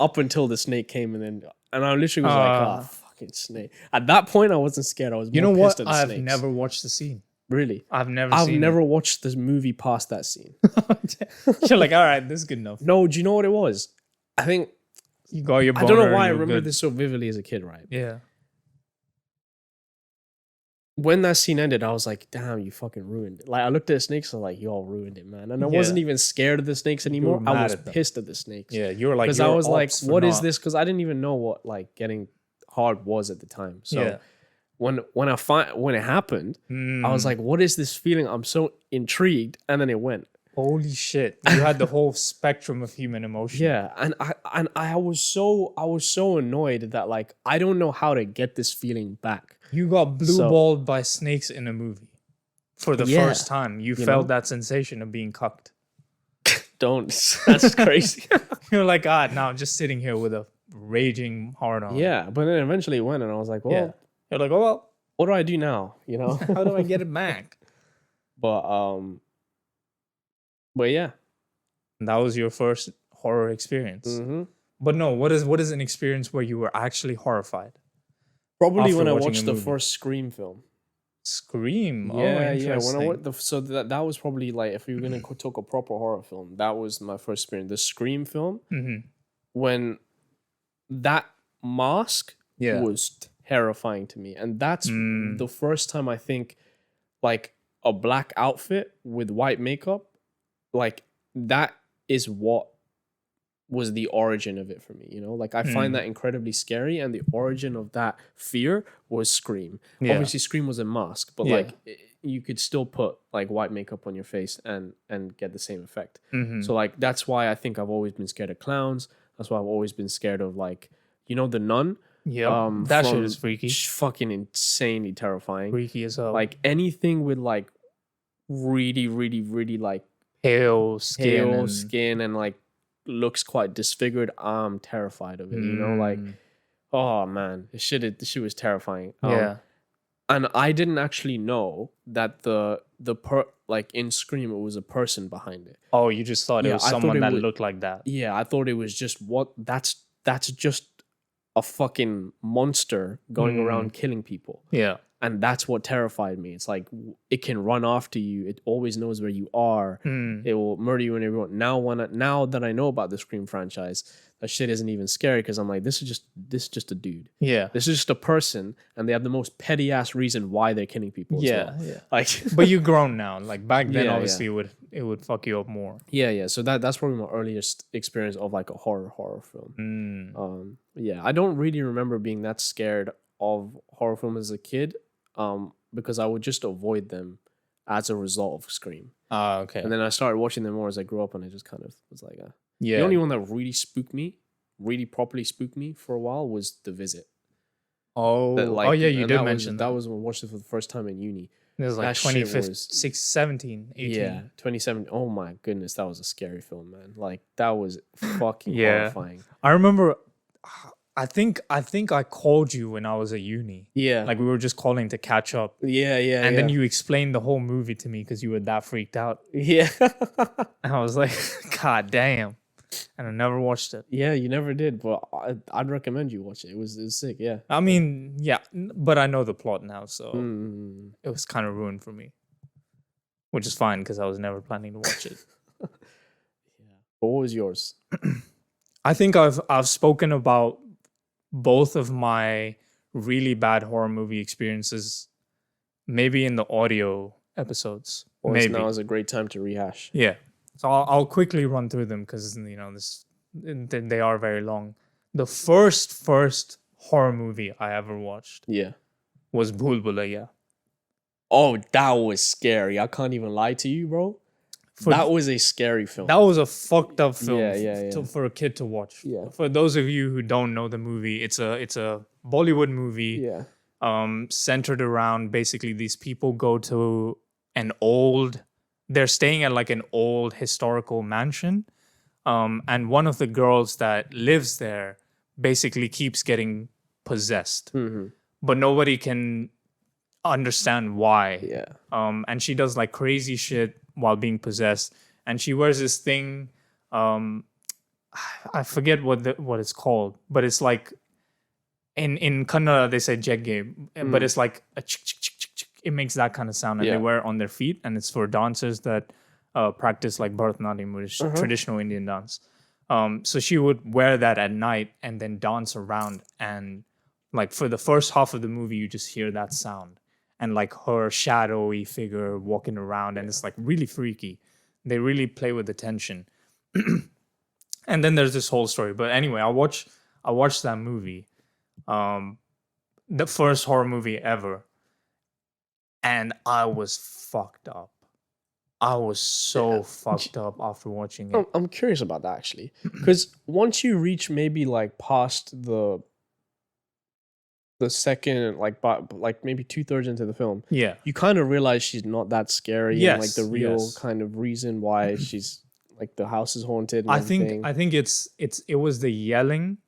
up until the snake came and I literally was like, oh, fucking snake. At that point I wasn't scared. I was more pissed at the I've snakes. never watched the scene. Really? I've I've never watched this movie past that scene. You're like, all right, this is good enough. No, do you know what it was? I think You got your boner. I don't know why I you're remember good. this so vividly as a kid, right? Yeah. When that scene ended, I was like, damn, you fucking ruined it. Like, I looked at the snakes and I was like, y'all ruined it, man. And I wasn't even scared of the snakes anymore. I mad was at them. pissed at the snakes. Yeah, you were like, Because I was like, ops for what is not- this? Because I didn't even know what like getting hard was at the time. So Yeah. when it happened, I was like, what is this feeling? I'm so intrigued. And then it went. Holy shit! You had the whole spectrum of human emotion. Yeah. And I was so annoyed that like I don't know how to get this feeling back. You got blue-balled by snakes in a movie for the Yeah. first time. You You felt know? that sensation of being cucked. Don't. That's crazy. You're like, now I'm just sitting here with a raging hard on. Yeah. But then eventually it went and I was like, well, Yeah. You're like, oh well, what do I do now? You know? how do I get it back? But yeah. And that was your first horror experience. Mm-hmm. But no, what is an experience where you were actually horrified? Probably After when I watching watched a the movie. first Scream film. Scream. Yeah, Oh, yeah. interesting. When I watched that was probably like if you were gonna talk a proper horror film, that was my first experience. The Scream film, when that mask Yeah. was terrifying to me, and that's the first time I think like a black outfit with white makeup, like that is what was the origin of it for me, you know? Like I find that incredibly scary, and the origin of that fear was Scream. Yeah. Obviously Scream was a mask, but Yeah. like you could still put like white makeup on your face and get the same effect. So like that's why I think I've always been scared of clowns. That's why I've always been scared of like, you know, The Nun. Yeah. That shit from is freaky. Fucking insanely terrifying. Freaky as hell. Like anything with like really, really, really like pale skin. pale and- skin and like looks quite disfigured, I'm terrified of it. You know, like oh man, this shit was terrifying. Yeah. And I didn't actually know that like in Scream it was a person behind it. Oh, you just thought it Yeah, was I thought someone it that was- looked like that. Yeah, I thought it was just that's just a fucking monster going around killing people. Yeah. And that's what terrified me. It's like it can run after you. It always knows where you are. It will murder you and everyone. Now that I know about the Scream franchise, that shit isn't even scary because I'm like, this is just a dude. Yeah. This is just a person, and they have the most petty ass reason why they're killing people. as Yeah. well. Yeah. Like But you're grown now. Like back then, Yeah, obviously, it would fuck you up more. yeah. So that's probably my earliest experience of like a horror film. Yeah, I don't really remember being that scared of horror films as a kid. Because I would just avoid them as a result of Scream. Okay. And then I started watching them more as I grew up, and I just kind of was like, yeah. The only one that really properly spooked me for a while was The Visit. Oh. That, like, yeah. You and did that mention that was when I watched it for the first time in uni. It was like that shit 2015, 17, 18. Yeah, 2017. Oh my goodness, that was a scary film, man. Like that was fucking Yeah. horrifying. I remember. I think I called you when I was at uni. Yeah, Like we were just calling to catch up. yeah, And then you explained the whole movie to me because you were that freaked out. yeah. And I was like, God damn. and I never watched it. Yeah, you never did, but I'd recommend you watch it. It was sick. Yeah. I mean, yeah, but I know the plot now, so Mm. it was kind of ruined for me, which is fine because I was never planning to watch it. But what was yours? I think I've spoken about both of my really bad horror movie experiences, maybe in the audio episodes. Well, Maybe. now is a great time to rehash. Yeah. So I'll quickly run through them because they are very long. The first horror movie I ever watched Yeah. was Bhool Bhulaiya. Oh, that was scary. I can't even lie to you, bro. That was a scary film. That was a fucked up film Yeah. for a kid to watch. Yeah. For those of you who don't know the movie, it's a Bollywood movie. Yeah. Centered around basically these people go to they're staying at like an old historical mansion. And one of the girls that lives there basically keeps getting possessed, but nobody can understand why. Yeah. And she does like crazy shit while being possessed, and she wears this thing. I forget what it's called, but it's like in Kannada they say jegge, but it's like a chick, chick, chick, chick, chick. It makes that kind of sound, and they wear it on their feet, and it's for dancers that practice like Bharatanatyam, which is traditional Indian dance. So she would wear that at night and then dance around, and like for the first half of the movie, you just hear that sound and like her shadowy figure walking around, and it's like really freaky. They really play with the tension. And then there's this whole story. But anyway, I watched that movie, the first horror movie ever, and I was fucked up. I was so fucked up after watching it. I'm curious about that actually, because once you reach maybe like past the second, like maybe 2/3 into the film, Yeah. you kind of realize she's not that scary. Yes, And like the real yes. kind of reason why she's like the house is haunted. And I everything. think it was the yelling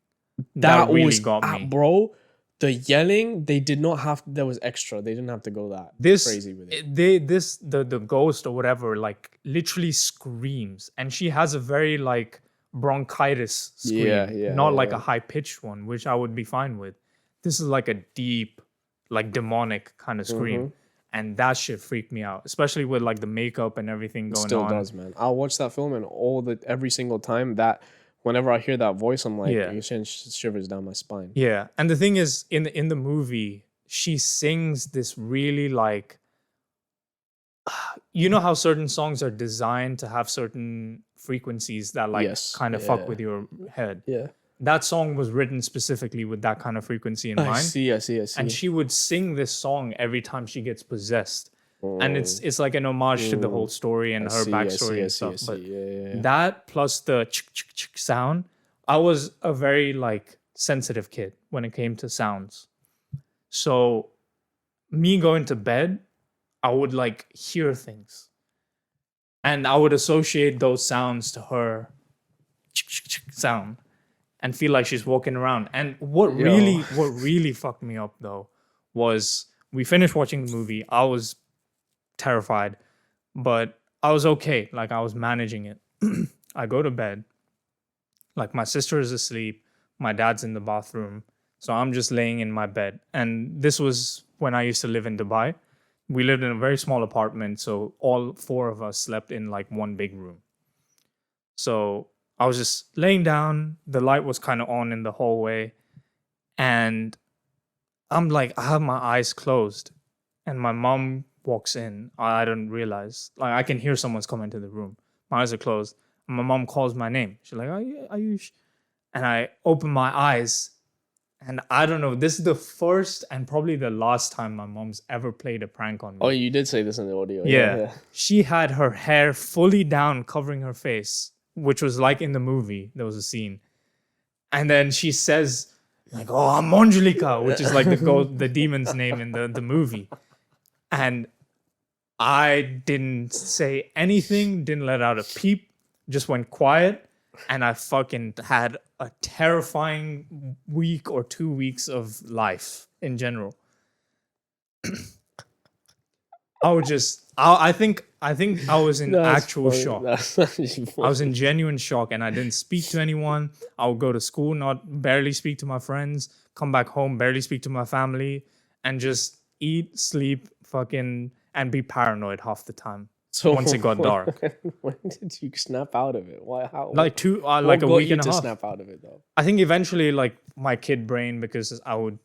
that really was got me. bro. The yelling, they did not have. There was extra. They didn't have to go that crazy with it. The ghost or whatever like literally screams, and she has a very like bronchitis scream, not like a high pitched one, which I would be fine with. This is like a deep, like demonic kind of scream, and that shit freaked me out, especially with like the makeup and everything going on. Still does, man. I'll watch that film and every single time that. Whenever I hear that voice, I'm like, it sends shivers down my spine. Yeah, and the thing is, in the movie, she sings this really like, you know how certain songs are designed to have certain frequencies that like kind of fuck with your head. Yeah, that song was written specifically with that kind of frequency in mind. I see. And she would sing this song every time she gets possessed. And it's like an homage to the whole story and her backstory and stuff. But that plus the chick chick chick sound, I was a very like sensitive kid when it came to sounds. So me going to bed, I would like hear things, and I would associate those sounds to her chick chick chick sound, and feel like she's walking around. And what really fucked me up though was we finished watching the movie. I was terrified, but I was okay. Like I was managing it. I go to bed. Like my sister is asleep. My dad's in the bathroom. So I'm just laying in my bed. And this was when I used to live in Dubai. We lived in a very small apartment. So all four of us slept in like one big room. So I was just laying down. The light was kind of on in the hallway. And I'm like, I have my eyes closed. And my mom walks in. I don't realize. Like I can hear someone's come into the room. My eyes are closed. And my mom calls my name. She's like, are you? And I open my eyes. And I don't know. This is the first and probably the last time my mom's ever played a prank on me. Oh, you did say this in the audio. Yeah. She had her hair fully down, covering her face, which was like in the movie. There was a scene. And then she says, like, oh, I'm Manjulika, which is like the demon's name in the movie. And I didn't say anything, didn't let out a peep, just went quiet. And I fucking had a terrifying week or 2 weeks of life in general. I think I think I was in That's actual funny. shock. That's actually I was funny. in genuine shock, and I didn't speak to anyone. I would go to school, not barely speak to my friends, come back home, barely speak to my family, and just eat, sleep, fucking, and be paranoid half the time. So once it got dark. when did you snap out of it? Why? How? Like what a got week you and a to half. snap out of it though? I think eventually, like my kid brain, because I would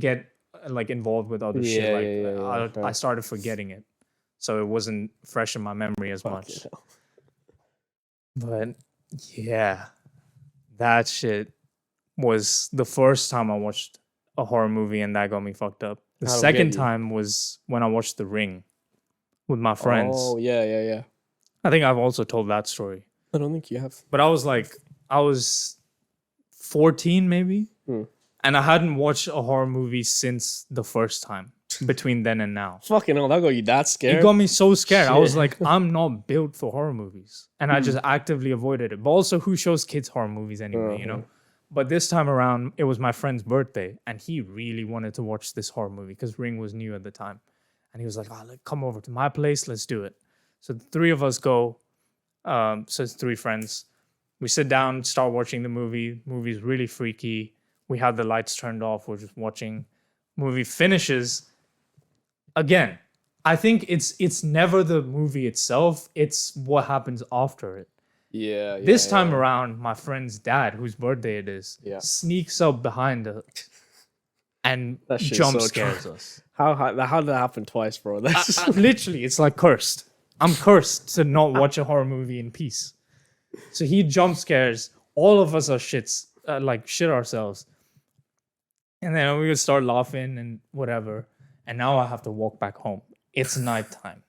get like involved with other shit. Yeah, Like yeah, fair. I started forgetting it, so it wasn't fresh in my memory as much. Fucking hell. But yeah, that shit was the first time I watched a horror movie, and that got me fucked up. The How'd it second get you? time was when I watched The Ring with my friends. Oh yeah. I think I've also told that story. I don't think you have. But I was 14 maybe, and I hadn't watched a horror movie since the first time. Between then and now, Fucking hell, that got you that scared? it got me so scared. I was Shit. like, I'm not built for horror movies, and I just actively avoided it. But also, who shows kids horror movies anyway, you know? But this time around, it was my friend's birthday, and he really wanted to watch this horror movie because Ring was new at the time, and he was like, come over to my place, let's do it. So the three of us go. So it's three friends. We sit down, start watching the movie. Movie's really freaky. We have the lights turned off. We're just watching. Movie finishes. Again, I think it's never the movie itself. It's what happens after it. Yeah. This time around, my friend's dad, whose birthday it is, sneaks up behind us and That shit's jump so scares us. How did that happen twice, bro? That's Literally, it's like cursed. I'm cursed to not watch a horror movie in peace. So he jump scares. All of us are shit ourselves. And then we would start laughing and whatever. And now I have to walk back home. It's nighttime.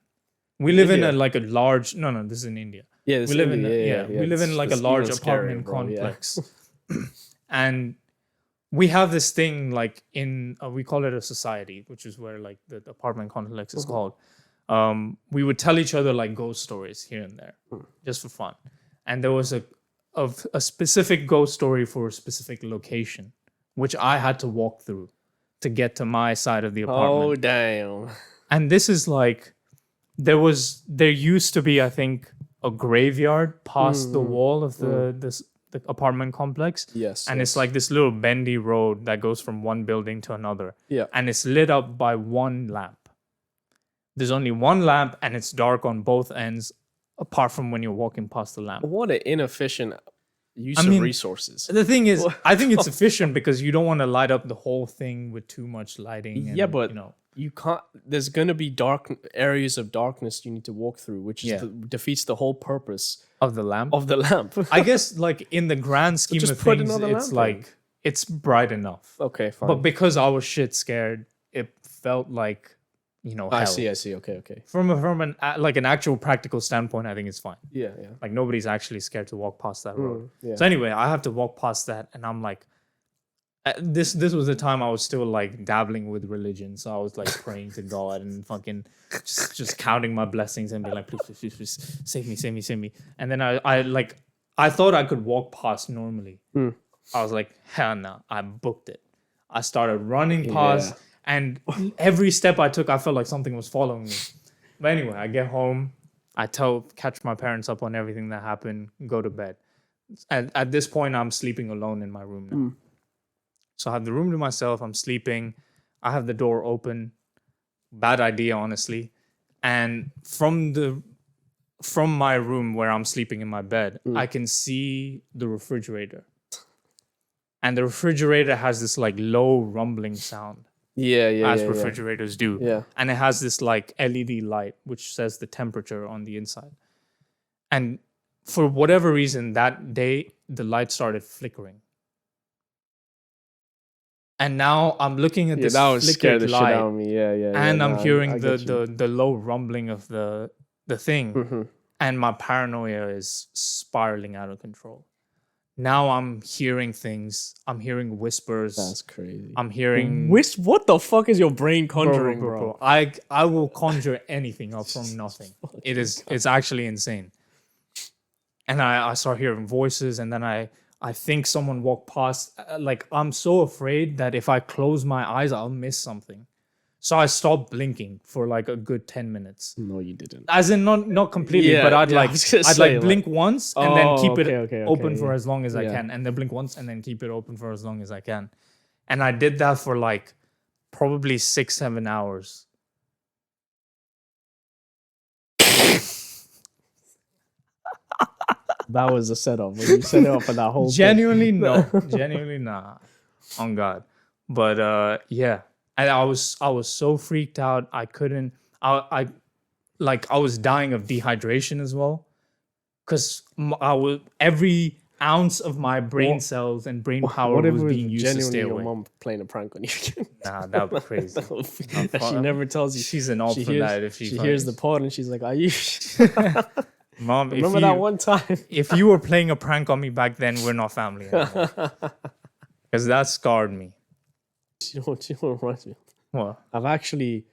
We live in a large. No, this is in India. yeah. We live in we live in like a it's large even scarier, apartment bro, yeah. complex, and we have this thing like in we call it a society, which is where like the apartment complex is called. We would tell each other like ghost stories here and there, just for fun. And there was a specific ghost story for a specific location, which I had to walk through to get to my side of the apartment. Oh damn! And this is like there used to be, I think, a graveyard past the wall of the apartment complex. Yes, And it's like this little bendy road that goes from one building to another. Yeah. And it's lit up by one lamp. There's only one lamp and it's dark on both ends, apart from when you're walking past the lamp. What an inefficient use I mean, of resources. The thing is, I think it's efficient because you don't want to light up the whole thing with too much lighting. And, Yeah, but you know, you can't. There's gonna be dark areas of darkness you need to walk through, which is defeats the whole purpose of the lamp. of the lamp. I guess, like in the grand scheme just of put things, another it's lamp in. like it's bright enough. Okay, fine. But because I was shit scared, it felt like, you know, hell. I see. Okay. From an actual practical standpoint, I think it's fine. Yeah. Like nobody's actually scared to walk past that road. Yeah. So anyway, I have to walk past that, and I'm like, this was the time I was still like dabbling with religion, so I was like praying to God and fucking just counting my blessings and being like, please, save me. And then I thought I could walk past normally. I was like, hell no, I booked it. I started running past, and every step I took, I felt like something was following me. But anyway, I get home, catch my parents up on everything that happened, go to bed. And at this point, I'm sleeping alone in my room now. So I have the room to myself. I'm sleeping. I have the door open. Bad idea, honestly. And from my room where I'm sleeping in my bed, I can see the refrigerator. And the refrigerator has this like low rumbling sound, as refrigerators do. Yeah. And it has this like LED light which says the temperature on the inside. And for whatever reason, that day the light started flickering. And now I'm looking at this that would scare flickered the shit light, out of me. Yeah. and I'm hearing I get you. the low rumbling of the thing, and my paranoia is spiraling out of control. Now I'm hearing things. I'm hearing whispers. That's crazy. I'm hearing What the fuck is your brain conjuring, bro? I will conjure anything up from nothing. It's actually insane. And I start hearing voices, and then I think someone walked past. Like I'm so afraid that if I close my eyes, I'll miss something. So I stopped blinking for like a good 10 minutes. No, you didn't. As in not completely, Yeah, but I'd yeah, I like was gonna I'd say, like blink once and then keep it open for yeah. as long as I Yeah. can, and then blink once and then keep it open for as long as I can. And I did that for like probably 6-7 hours. That was a setup. When you set it up for that whole Genuinely no. Genuinely nah. On God. But yeah. And I was so freaked out. I couldn't I was dying of dehydration as well. Cause every ounce of my brain cells and brain power What if was it was being used to genuinely stay your away. mom playing a prank on you? Nah, that would be crazy. That she never tells you. She's an alt for that if she hears the pod and she's like, "Are you?" Mom, Remember that one time? if you were playing a prank on me back then, we're not family anymore. Because that scarred me. You know what reminds me? What? I've actually.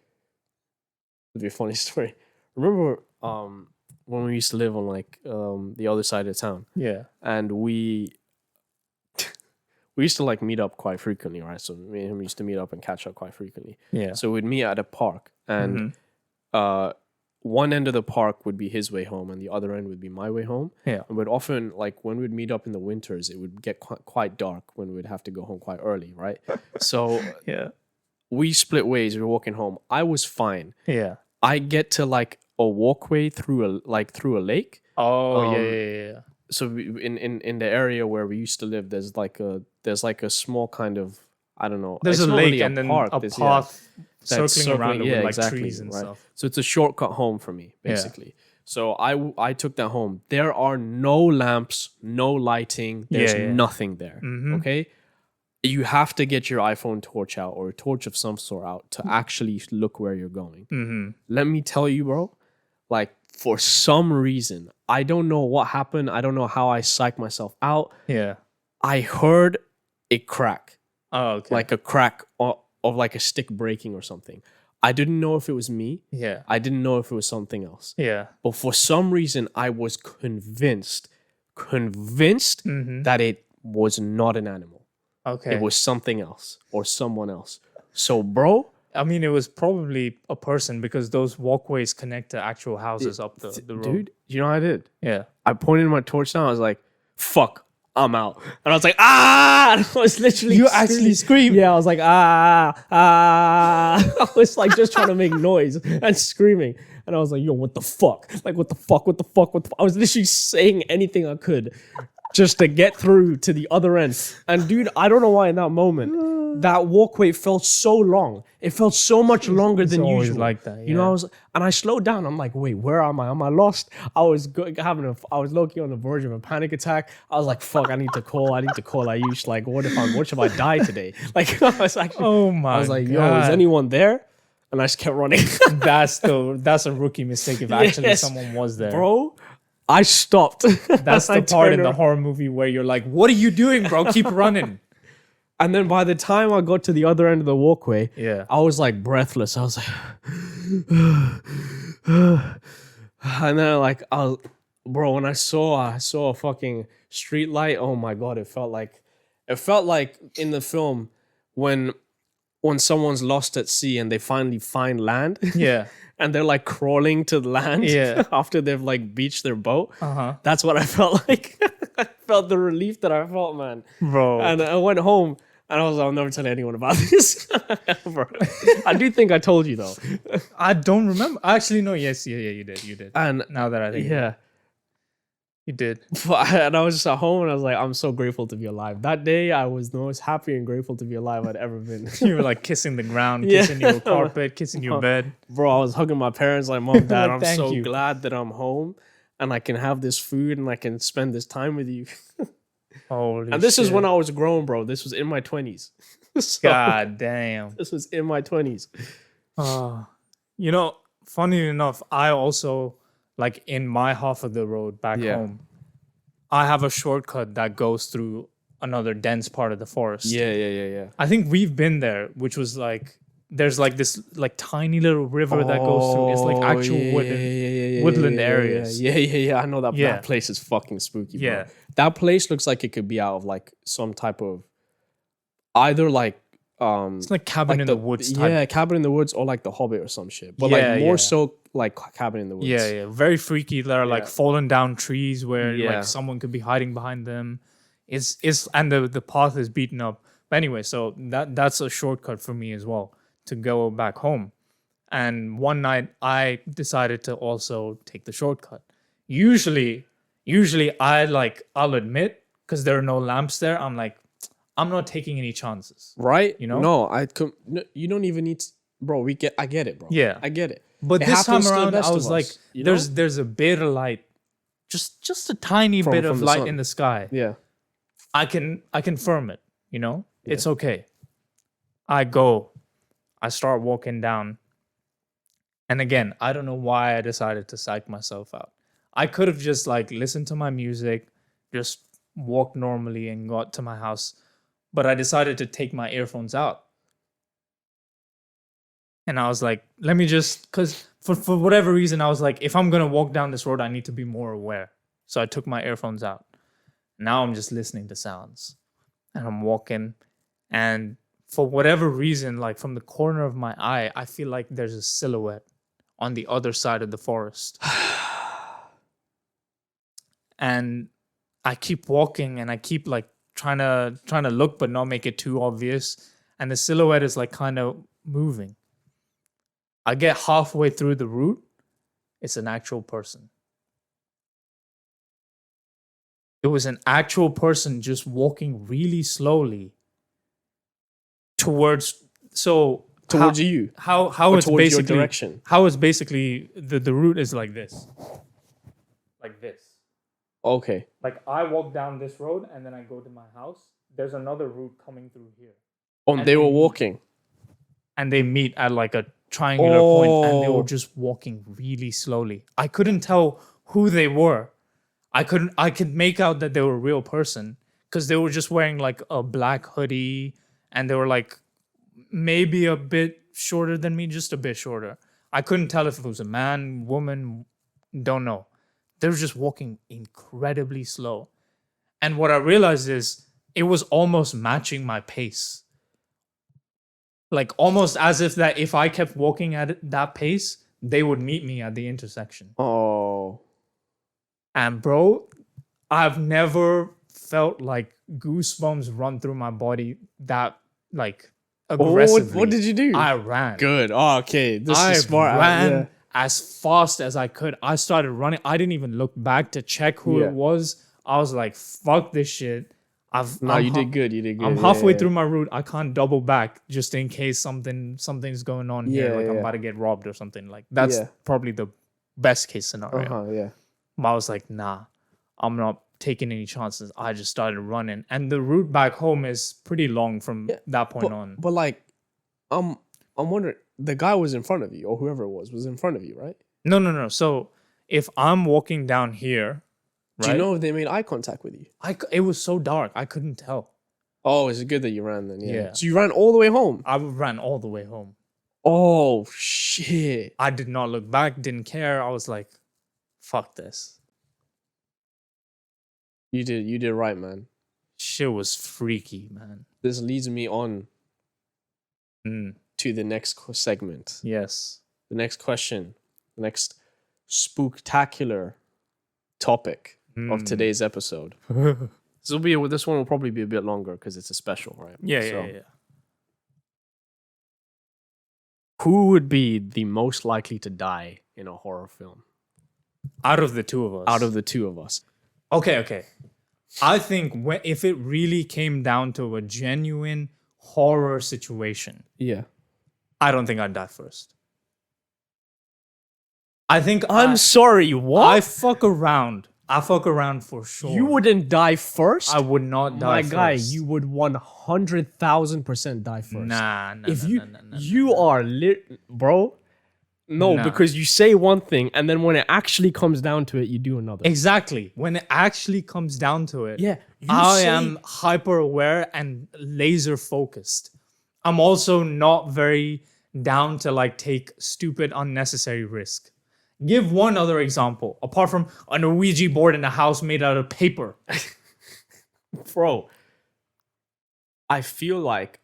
It'll be a funny story. Remember when we used to live on like the other side of town, Yeah. and we used to like meet up quite frequently, right? So me and him used to meet up and catch up quite frequently. Yeah. So we'd meet at a park, and one end of the park would be his way home, and the other end would be my way home. Yeah. And we'd often, like when we'd meet up in the winters, it would get quite dark when we'd have to go home quite early, right? So Yeah. we split ways. We were walking home. I was fine. Yeah. I get to like a walkway through a lake. Oh, yeah. So in the area where we used to live, there's like a small kind of, I don't know. There's it's a not lake really and then park. a There's- path that's circling around it yeah, with like exactly, trees and right? stuff. So it's a shortcut home for me, Yeah. basically. So I took that home. There are no lamps, no lighting. There's Yeah. nothing there. Mhm. Okay. You have to get your iPhone torch out or a torch of some sort out to actually look where you're going. Mm-hmm. Let me tell you, bro, like for some reason, I don't know what happened. I don't know how I psyched myself out. Yeah. I heard a crack, Oh, okay. like a crack of like a stick breaking or something. I didn't know if it was me. yeah. I didn't know if it was something else. Yeah. But for some reason, I was convinced Mm-hmm. that it was not an animal. Okay. It was something else or someone else. So, bro, I mean, it was probably a person because those walkways connect to actual houses up the road. dude, you know what I did? Yeah. I pointed my torch down. I was like, fuck, I'm out. And I was like, ah! And I was literally You actually screamed? Yeah, I was like, ah. I was like just trying to make noise and screaming. And I was like, yo, what the fuck? Like, what the fuck? I was literally saying anything I could just to get through to the other end. And dude, I don't know why in that moment, that walkway felt so long. It felt so much longer than always usual. like that, You know, yeah. I slowed down. I'm like, wait, where am I? Am I lost? I was low-key on the verge of a panic attack. I was like, fuck, I need to call Ayush. Like, what if I die today? Like, I was actually, Oh my I was like, yo, God. is anyone there? And I just kept running. That's a rookie mistake if actually Yes. someone was there. Bro, I stopped. That's the I part in turned the around. horror movie where you're like, what are you doing, bro? Keep running. And then by the time I got to the other end of the walkway, Yeah. I was like breathless. I was like, and then like bro, when I saw a fucking street light, oh my god, it felt like in the film when someone's lost at sea and they finally find land. Yeah. And they're like crawling to the land Yeah. after they've like beached their boat. Uh-huh. That's what I felt like. I felt the relief that I felt, man. Bro. And I went home and I was like, I'll never tell anyone about this. Bro. I do think I told you though. I don't remember. Actually, no. Yes. Yeah, you did. You did. And Now that I think yeah. you did. And I was just at home and I was like, I'm so grateful to be alive. That day I was the most happy and grateful to be alive I'd ever been. You were like kissing the ground, Yeah. kissing your carpet, kissing your bed. Bro, I was hugging my parents like, Mom, Dad, Like, I'm thank so you. glad that I'm home and I can have this food and I can spend this time with you. Holy And this is shit. when I was grown, bro. This was in my 20s. So, God damn. this was in my 20s. You know, funny enough, I also, like in my half of the road back Yeah. home, I have a shortcut that goes through another dense part of the forest. Yeah. I think we've been there, which was like, there's like this like tiny little river that goes through. It's like actual woodland areas. Yeah. I know that, Yeah. that place is fucking spooky, bro. Yeah. That place looks like it could be out of like some type of either like It's like Cabin in the Woods type. Yeah, Cabin in the Woods or like The Hobbit or some shit. But Yeah, like more yeah. so like Cabin in the Woods. Yeah, very freaky. There are like Yeah. fallen down trees where Yeah. like someone could be hiding behind them. It's and the path is beaten up. But anyway, so that's a shortcut for me as well to go back home. And one night I decided to also take the shortcut. Usually I'll admit, because there are no lamps there, I'm like, I'm not taking any chances. Right? You know? No, you don't even need to, bro. I get it, bro. Yeah. I get it. But It this time happens to the around, best I of was us, like, you know? there's a bit of light, just a tiny bit of from the light sun. in the sky. Yeah. I can firm it. You know, it's okay. I start walking down, and again, I don't know why I decided to psych myself out. I could have just like listened to my music, just walked normally and got to my house, but I decided to take my earphones out. And I was like, let me just, because for whatever reason, I was like, if I'm going to walk down this road, I need to be more aware. So I took my earphones out. Now I'm just listening to sounds. And I'm walking. And for whatever reason, like from the corner of my eye, I feel like there's a silhouette on the other side of the forest. And I keep walking and I keep like trying to look but not make it too obvious. And the silhouette is like kind of moving. I get halfway through the route, it's an actual person. It was an actual person just walking really slowly towards You. How Or it's towards your basically direction. how it's basically the route is like this. Like this. Okay. Like I walk down this road and then I go to my house. There's another route coming through here. And they they were meet. walking. And they meet at like a triangular point and they Oh. were just walking really slowly. I couldn't tell who they were. I could make out that they were a real person because they were just wearing like a black hoodie and they were like maybe a bit shorter than me, just a bit shorter. I couldn't tell if it was a man, woman, don't know. They were just walking incredibly slow. And what I realized is it was almost matching my pace. Like almost as if that if I kept walking at that pace, they would meet me at the intersection. Oh. And bro, I've never felt like goosebumps run through my body that like aggressively. What did you do? I ran. Good. Oh, okay. This I is smart. ran Yeah. as fast as I could. I started running. I didn't even look back to check who Yeah. it was. I was like, fuck this shit. No, you did good. You did good. I'm Yeah, halfway yeah. through my route. I can't double back just in case something's going on here. Yeah, Like I'm yeah. about to get robbed or something. Like that's Yeah. probably the best case scenario. Uh-huh, yeah. But I was like, nah, I'm not taking any chances. I just started running. And the route back home is pretty long from that point on. But like, I'm wondering, the guy was in front of you, or whoever it was in front of you, right? No. So if I'm walking down here, right? Do you know if they made eye contact with you? It was so dark, I couldn't tell. Oh, it's good that you ran then. Yeah. Yeah. So you ran all the way home. I ran all the way home. Oh shit. I did not look back, didn't care. I was like, fuck this. You did right, man. Shit was freaky, man. This leads me on Mm, to the next segment. yes. The next question. The next spooktacular topic of Mm. today's episode. This one will probably be a bit longer because it's a special, right? So, Yeah. who would be the most likely to die in a horror film Out of the two of us. out of the two of us? Okay. I think if it really came down to a genuine horror situation, Yeah. I don't think I'd die first. I think I'm sorry, what? I fuck around. I fuck around for sure. You wouldn't die first? I would not die My first. guy, you would 100,000% die first. Nah. If you nah. you are lit, bro. No, Nah. because you say one thing and then when it actually comes down to it, you do another. Exactly. When it actually comes down to it, Yeah, I am hyper aware and laser focused. I'm also not very down to like take stupid, unnecessary risk. Give one other example, apart from a Ouija board in a house made out of paper. bro. I feel like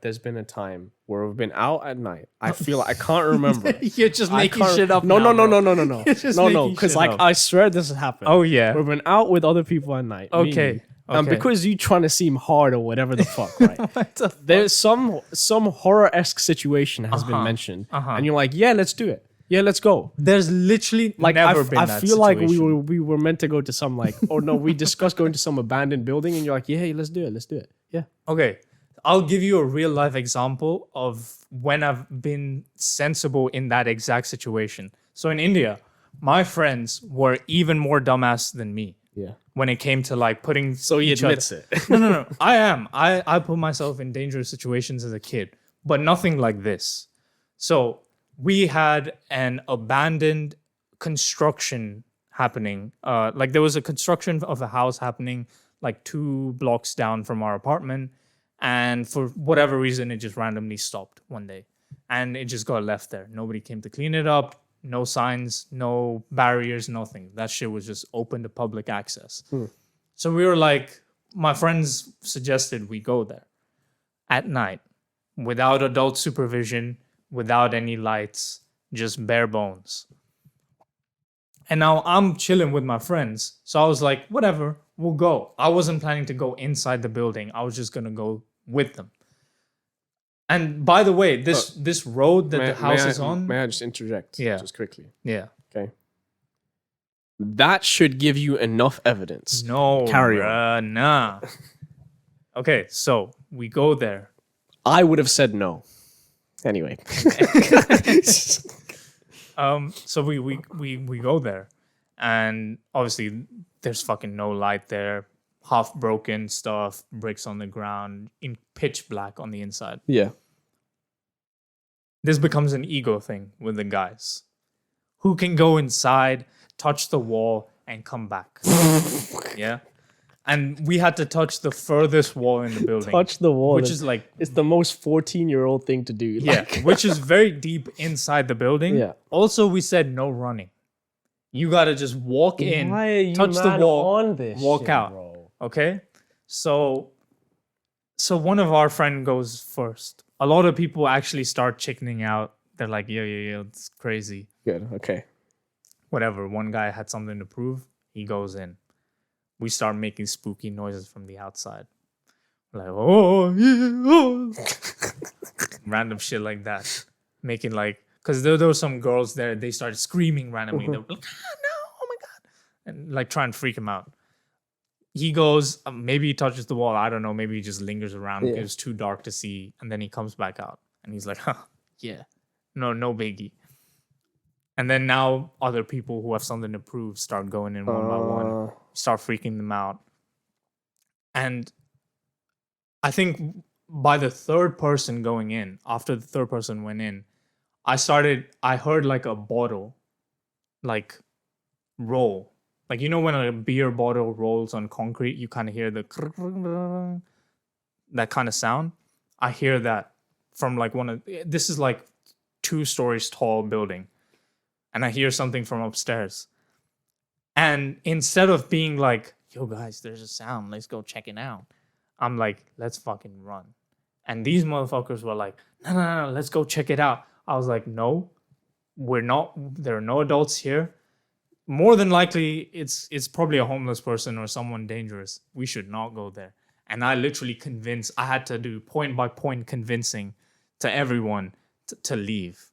there's been a time where we've been out at night. I feel like I can't remember. You're just I making can't- shit up. No, now, no, no, bro. no, no, no, no. You're just No, making because shit like up. I swear this has happened. Oh yeah. We've been out with other people at night. me and Okay. you. And Okay. because you trying to seem hard or whatever the fuck, right? What the There's some horror-esque situation has been mentioned, and you're like, yeah, let's do it. Yeah, let's go. There's literally Like never I been I that feel like situation. we were meant to go to some like, or no, we discussed going to some abandoned building, and you're like, yeah, let's do it. Let's do it. Yeah. Okay, I'll give you a real life example of when I've been sensible in that exact situation. So in India, my friends were even more dumbass than me Yeah. when it came to like putting. So he each other- admits it. No. I am. I put myself in dangerous situations as a kid, but nothing like this. So we had an abandoned construction happening. Like there was a construction of a house happening like 2 blocks down from our apartment. And for whatever reason, it just randomly stopped one day. And it just got left there. Nobody came to clean it up. No signs, no barriers, nothing. That shit was just open to public access. So we were like, my friends suggested we go there at night without adult supervision, without any lights, just bare bones. And now I'm chilling with my friends. So I was like, whatever, we'll go. I wasn't planning to go inside the building. I was just going to go with them. And by the way, this road that the house is on. May I just interject? Yeah. Just quickly. Yeah. Okay. That should give you enough evidence. No. Carry bruh, nah. Okay, so we go there. I would have said no. Anyway. So we go there, and obviously there's fucking no light there, half broken stuff, bricks on the ground, in pitch black on the inside. Yeah. This becomes an ego thing with the guys, who can go inside, touch the wall, and come back. Yeah, and we had to touch the furthest wall in the building, Touch the wall. which is like it's the most 14-year-old thing to do. yeah, Like, which is very deep inside the building. Yeah. Also, we said no running. You gotta just walk in, why are you touch the mad wall, on this walk shit, out. bro? Okay, so one of our friend goes first. A lot of people actually start chickening out. They're like, yo, it's crazy. Good. Okay. Whatever. One guy had something to prove. He goes in. We start making spooky noises from the outside. Like, oh, yeah, oh. Random shit like that. Making like, because there were some girls there, they started screaming randomly. They were like, no, oh my God. And like trying to freak him out. He goes, maybe he touches the wall. I don't know. Maybe he just lingers around. Yeah. It was too dark to see. And then he comes back out. And he's like, yeah, no biggie. And then now other people who have something to prove start going in one by one. Start freaking them out. And I think by the third person going in, after the third person went in, I heard like a bottle like roll. Like, you know, when a beer bottle rolls on concrete, you kind of hear that kind of sound. I hear that from like this is like 2 stories tall building. And I hear something from upstairs. And instead of being like, yo guys, there's a sound, let's go check it out, I'm like, let's fucking run. And these motherfuckers were like, no, let's go check it out. I was like, no, we're not, there are no adults here. More than likely, it's probably a homeless person or someone dangerous. We should not go there. And I literally I had to do point by point convincing to everyone to leave.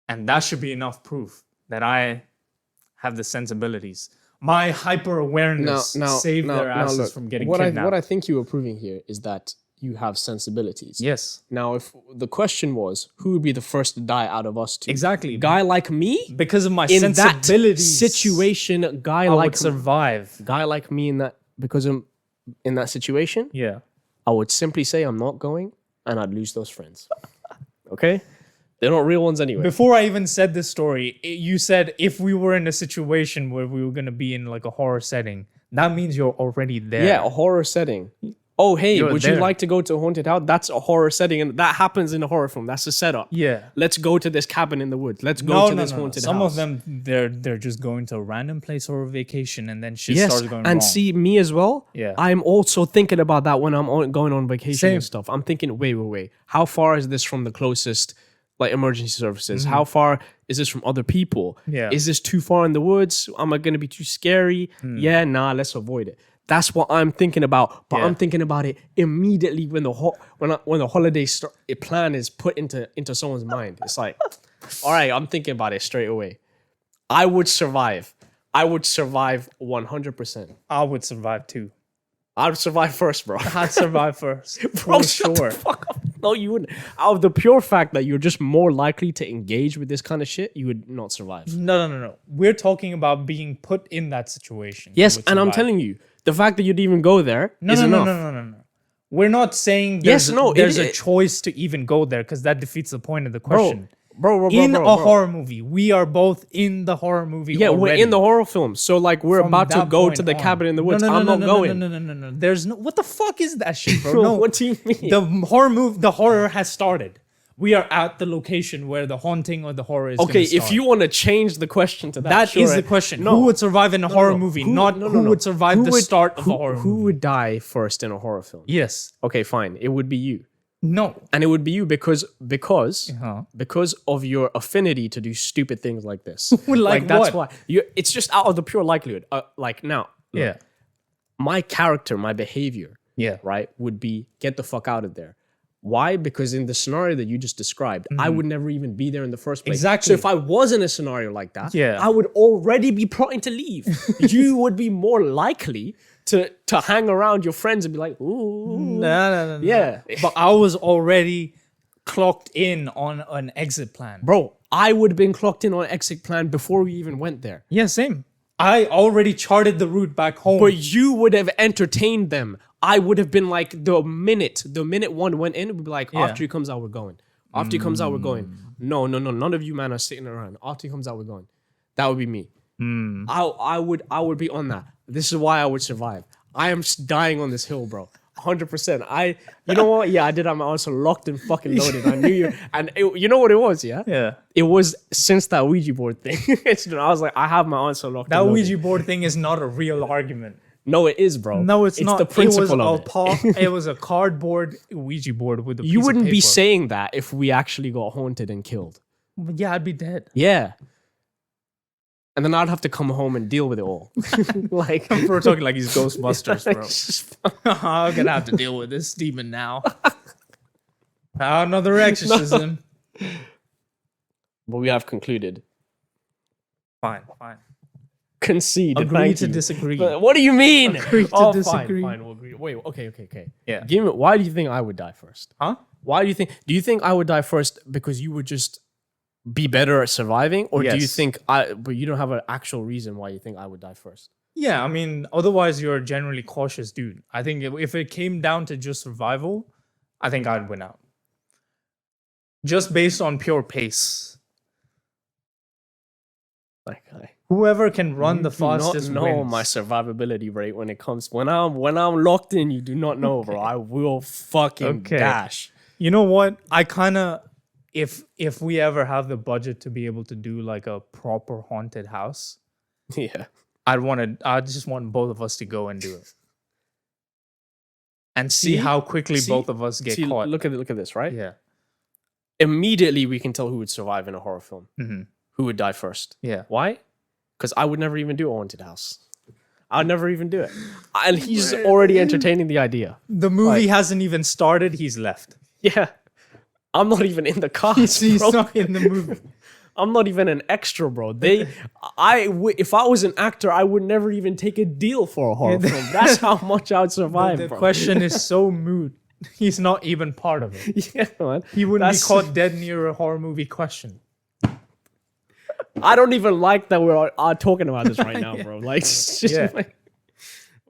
And that should be enough proof that I have the sensibilities. My hyper awareness saved their asses look, from getting what kidnapped. what I think you were proving here is that you have sensibilities. Yes, Now, if the question was, who would be the first to die out of us two? exactly. Guy like me? Because of my In that sensibilities, situation, I would survive. guy like me in that situation, Yeah. I would simply say I'm not going, and I'd lose those friends. Okay? They're not real ones anyway. Before I even said this story, you said if we were in a situation where we were going to be in like a horror setting, that means you're already there. Yeah, a horror setting. oh, hey, You're would you there. like to go to a haunted house? That's a horror setting, and that happens in a horror film. That's the setup. Yeah. Let's go to this cabin in the woods. Let's go to this haunted Some house. of them, they're just going to a random place or a vacation, and then shit Yes, starts going and wrong. see me as well. Yeah. I'm also thinking about that when I'm going on vacation Same. and stuff. I'm thinking, wait. How far is this from the closest like emergency services? Mm-hmm. How far is this from other people? Yeah. Is this too far in the woods? Am I gonna be too scary? Hmm. Yeah, nah, let's avoid it. That's what I'm thinking about. But Yeah. I'm thinking about it immediately when the when the holiday plan is put into someone's mind. It's like, all right, I'm thinking about it straight away. I would survive. I would survive 100%. I would survive too. I'd survive first, bro. I'd survive first. Bro, For shut sure. the fuck up. No, you wouldn't. Out of the pure fact that you're just more likely to engage with this kind of shit, you would not survive. No. We're talking about being put in that situation. Yes, You would and I'm survive. telling you, the fact that you'd even go there is No. enough. We're not saying Yes, there's, no, there's it- a choice to even go there because that defeats the point of the Bro, question. bro, In bro, a bro. horror movie, we are both in the horror movie. Yeah, we're already. in the horror film. So like we're From about to that go point to the on. cabin in the woods. No, I'm not going. No. There's no. What the fuck is that shit, bro? Bro, No. what do you mean? The horror has started. We are at the location where the haunting or the horror is. Okay, gonna if start. you want to change the question to that, That is sure. the question. No. Who would survive in a horror movie? Not who would survive Who the would- start of who- a horror Who movie. would die first in a horror film? Yes. Okay, fine. It would be you. No. And it would be you because Uh-huh. because of your affinity to do stupid things like this. Like that's what? why you. It's just out of the pure likelihood. Like now, look, Yeah. my character, my behavior, Yeah. right, would be get the fuck out of there. Why? Because in the scenario that you just described, I would never even be there in the first place. Exactly. So if I was in a scenario like that, Yeah. I would already be plotting to leave. You would be more likely to hang around your friends and be like, ooh, No. yeah. But I was already clocked in on an exit plan. Bro, I would have been clocked in on exit plan before we even went there. Yeah, same. I already charted the route back home. But you would have entertained them. I would have been like, the minute one went in, we'd be like, after he comes out, we're going. After he comes out, we're going. No. None of you man are sitting around. After he comes out, we're going. That would be me. I would be on that. This is why I would survive. I am dying on this hill, bro. 100%. You know what? Yeah, I did have my answer locked and fucking loaded. I knew you. And you know what it was, yeah? Yeah. It was since that Ouija board thing. I was like, I have my answer locked That and loaded. Ouija board thing is not a real argument. No, it is, bro. No, it's not. the principle it was of it. it was a cardboard Ouija board with a piece You of wouldn't be paper. saying that if we actually got haunted and killed. Yeah, I'd be dead. Yeah. And then I'd have to come home and deal with it all. Like, We're talking like he's Ghostbusters, bro. just- I'm gonna have to deal with this demon now. Another exorcism. but we have concluded. Fine. Concede. Agree thank to you. disagree. But what do you mean? Agree to Oh, disagree. Fine, we'll agree. Wait, okay. Yeah. Give me. Why do you think I would die first? Huh? Why do you think? Do you think I would die first because you would just be better at surviving, or do you Yes. think But you don't have an actual reason why you think I would die first. Yeah, I mean, otherwise you're a generally cautious dude. I think if it came down to just survival, I think I'd win out. Just based on pure pace. Like, Whoever can run you the do not fastest know wins. my survivability rate when it comes when I'm locked in. You do not know, bro. I will fucking Okay. dash. You know what? I kind of, if we ever have the budget to be able to do like a proper haunted house, Yeah. I just want both of us to go and do it. And see See? how quickly See? both of us get See, caught. look at this, right? Yeah. Immediately we can tell who would survive in a horror film. Mm-hmm. Who would die first? Yeah. Why? Because I would never even do a haunted house. I'd never even do it. And he's already entertaining the idea. The movie hasn't even started. He's left. Yeah. I'm not even in the cast, He's bro. not in the movie. I'm not even an extra, bro. If I was an actor, I would never even take a deal for a horror film. That's how much I would survive, The bro. question is so moot. He's not even part of it. Yeah, man. He wouldn't That's- be caught dead near a horror movie question. I don't even like that we're talking about this right now, bro. Like, it's just Yeah. like,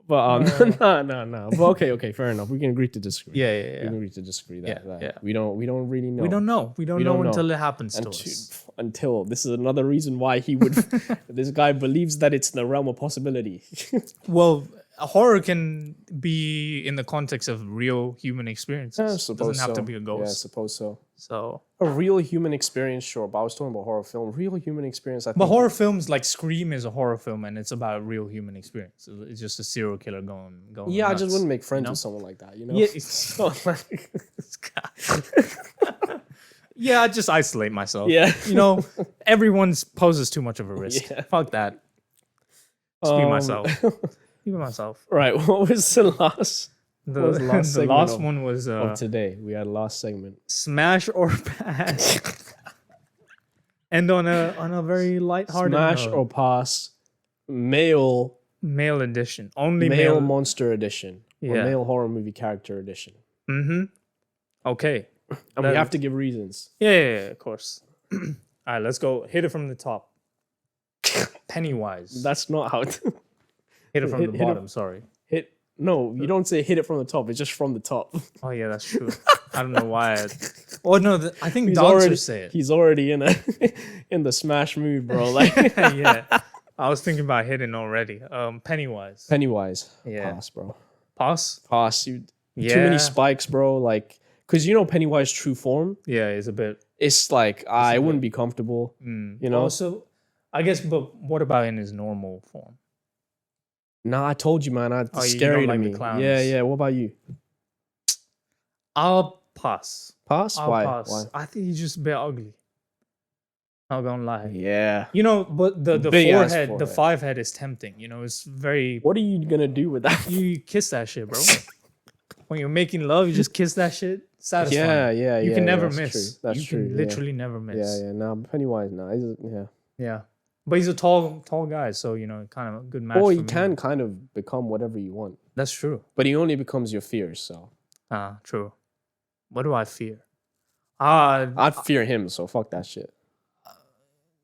but no. But okay, fair enough. We can agree to disagree. Yeah, We can agree to disagree. That, Yeah, that. yeah. We don't really know. We don't know. We don't know until it happens to us. Until this is another reason why he would. This guy believes that it's in the realm of possibility. Well, horror can be in the context of real human experiences. I It suppose doesn't have to so. be a Yeah, I ghost. suppose so. So, A real human experience, sure. But I was talking about horror film. Real human experience, I think. but horror films like Scream is a horror film, and it's about real human experience. It's just a serial killer going. Yeah, I nuts, just wouldn't make friends know? with someone like that, you know? Yeah, So, like, yeah, I just isolate myself. yeah. You know, everyone poses too much of a risk. Yeah. Fuck that. Just be myself. Be myself. Right, what was the last The, was the last the segment last of- one was of today? We had last segment. smash or pass. And on a very lighthearted Smash note, or pass, male male edition. Only male male. monster edition or Yeah. male horror movie character edition. Mm-hmm. Okay. And we have to give reasons. Yeah, of course. All right, let's go. Hit it from the top. Pennywise. That's not how it hit it from hit- the hit it- bottom. Sorry. hit. No, you don't say hit it from the top. It's just from the top. Oh yeah, that's true. I don't know why. Oh no, I think He's dancers already say it. He's already in a in the smash mood, bro. Like Yeah, I was thinking about hitting already. Pennywise. Pennywise. Yeah. Pass, bro. Pass. Pass. You Yeah. too many spikes, bro. Like, cause you know Pennywise true form. Yeah, it's a bit. It's like I wouldn't be comfortable. You know. Also, I guess, but what about in his normal form? Nah, I told you, man. It's Oh, you scary don't to like the me. clowns. Yeah, yeah. What about you? I'll pass. Pass? I'll Why? pass. Why? I think he's just a bit ugly. Not gonna lie. Yeah. You know, but the Big ass forehead, the forehead. 5 head is tempting. You know, it's very. What are you gonna do with that? You kiss that shit, bro. When you're making love, you just kiss that shit. Satisfying. Yeah, yeah, You yeah, can never that's miss. true. That's you true. can yeah. literally never miss. Yeah, yeah. Nah, Pennywise, nah. Yeah. Yeah. But he's a tall guy, so you know, kind of a good match. Or for you me. can kind of become whatever you want, That's true. but he only becomes your fears. So True. What do I fear? Ah, I'd fear him. So fuck that shit.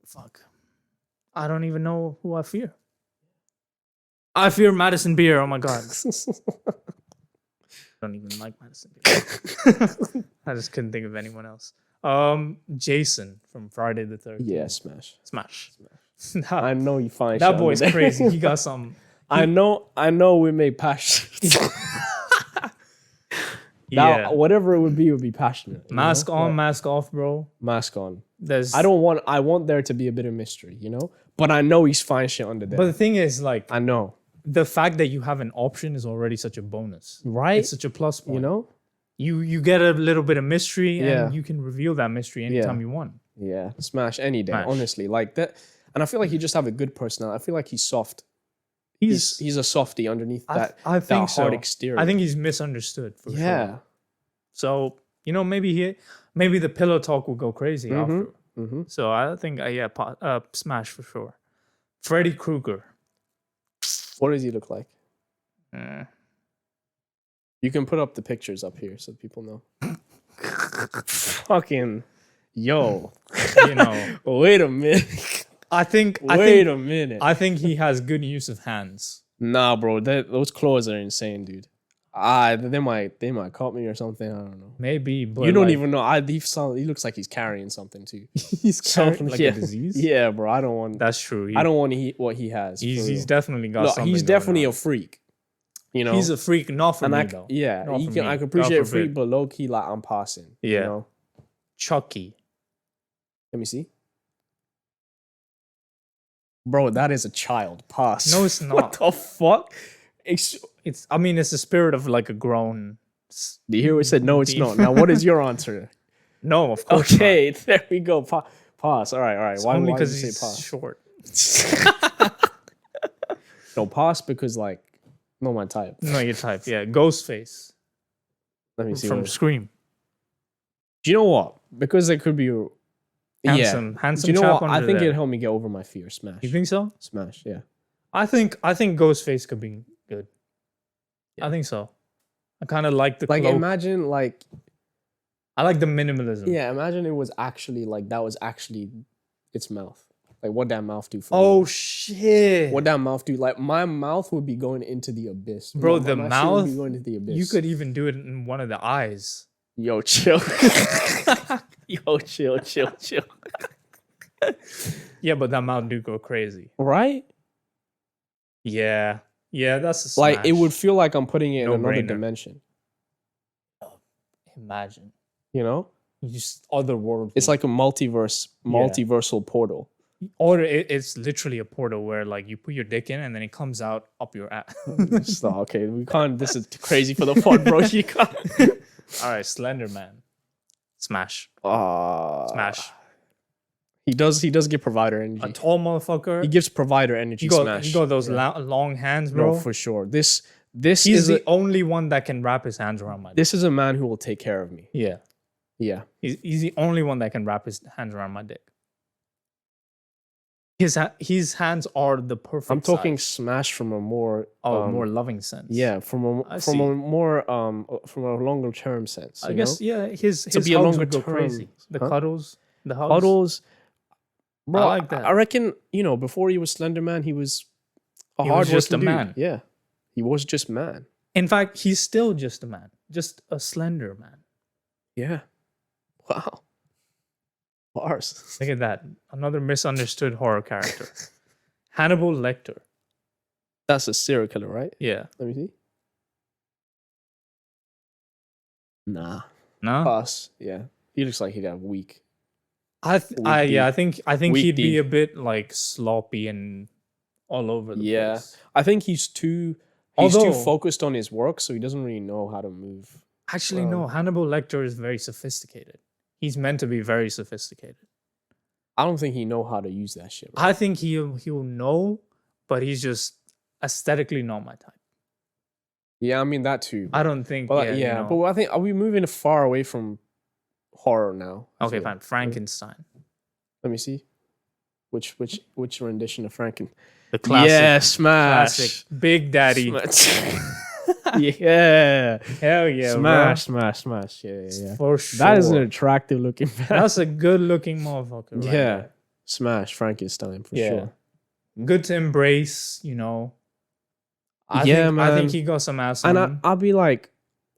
fuck. I don't even know who I fear. I fear Madison Beer. Oh my god. I don't even like Madison Beer. I just couldn't think of anyone else. Jason from Friday the 13th. Yeah, smash. Smash. I know you find That shit boy's under there. crazy. He got some. I know. We make passion. Yeah. Now, whatever it would be passionate. you Mask know? on, Yeah. mask off, bro. Mask on. There's. I want there to be a bit of mystery, you know. But I know he's fine shit under there. But the thing is, like, I know, the fact that you have an option is already such a bonus. right? It's such a plus point. You know. You get a little bit of mystery, and Yeah. you can reveal that mystery anytime you want. Yeah, smash any day, Smash. honestly. Like that, and I feel like he just have a good personality. I feel like he's soft. He's. He's a softie underneath that. I think that hard so. exterior. I think he's misunderstood for sure. Yeah. So you know, maybe the pillow talk will go crazy after. Mm-hmm. So I think smash for sure. Freddy Krueger. What does he look like? Eh. You can put up the pictures up here so people know. Fucking yo. You know, Wait a minute. I think A minute. I think he has good use of hands. Nah, bro. Those claws are insane, dude. They might caught me or something. I don't know. Maybe, but You don't like, even know. He looks like he's carrying something too. he's carrying like yeah. a disease. Yeah, bro. I don't want. That's true. I don't want what he has. for He's real. definitely got Look, something. he's going definitely on. a freak. You know, He's a freak, not for and me I though. yeah, Not he for can. me. I can God appreciate a forbid. freak, but low key, like I'm passing. Yeah. You know? Chucky. Let me see. Bro, that is a child. Pass. No, it's not. What the fuck? It's. I mean, it's the spirit of like a grown. Do you hear what it said? No, it's not. Now, what is your answer? No, of course. Okay, there we go. Pass. All right. Not. Why Only did you because say he's pass? short. No, pass because like, not my type. No, your type. Yeah, Ghostface Let me see. from Scream. Do you know what? Because there could be Handsome Do you know chap what? I under think there. it'd help me get over my fear. Smash. You think so? Smash. Yeah. I think Ghostface could be good. I think so. I kind of like the Like cloak. imagine like I like the minimalism. yeah. Imagine it was actually like that was actually its mouth. Like what that mouth do for Oh me? shit. What that mouth do? Like my mouth would be going into the abyss, Bro, My the shit would mouth, be going into the abyss. You could even do it in one of the eyes. Yo, chill. Yo, chill. Yeah, but that mouth do go crazy. Right? Yeah. Yeah, that's a smash. Like it would feel like I'm putting it in another No-brainer. dimension. Imagine. You know, You just other world. it's like a multiversal portal. Or it's literally a portal where like you put your dick in and then it comes out up your ass. Stop, okay, we can't. This is too crazy for the pod, bro. You can't. All right, Slender Man. Smash. Smash. He does give provider energy. A tall motherfucker. He gives provider energy. Smash. He got those long hands, bro. No, for sure. This He's is the only one that can wrap his hands around my dick. this is a man who will take care of me. Yeah. Yeah. He's the only one that can wrap his hands around my dick. His hands are the perfect I'm talking size. smash from a more more loving sense. yeah, from a longer term sense. I you guess know? yeah, his To be a hugs longer would go term, crazy. The huh? cuddles, the hugs. Cuddles. Bro, I like that. I reckon, before he was Slender Man, he was He was just a man. Yeah. He was just man. In fact, he's still just a man, just a slender man. Yeah. Wow. Bars. Look at that, another misunderstood horror character, Hannibal Lecter. That's a serial killer, right? Yeah. Let me see. Nah. No. Pass. Yeah. He looks like he'd have weak. I think Weak he'd be D. a bit like sloppy and all over the Yeah. place. I think he's too Although- focused on his work, so he doesn't really know how to move. Actually, no. Hannibal Lecter is very sophisticated. He's meant to be very sophisticated. I don't think he know how to use that shit. Bro. I think he'll know, but he's just aesthetically not my type. Yeah, I mean that too. I don't think. But yeah, you know. but I think, are we moving far away from horror now? I Okay, feel. fine. Frankenstein, Let me see. Which rendition of Franken? the classic, Yeah, smash. classic Big Daddy. Yeah. Hell yeah, Smash. bro. Yeah. For sure. That is an attractive looking man. That's a good looking motherfucker. Right Yeah. there. Smash Frankenstein for Yeah. sure. Good to embrace. You know. I man. think he got some ass And on him. I'll be like,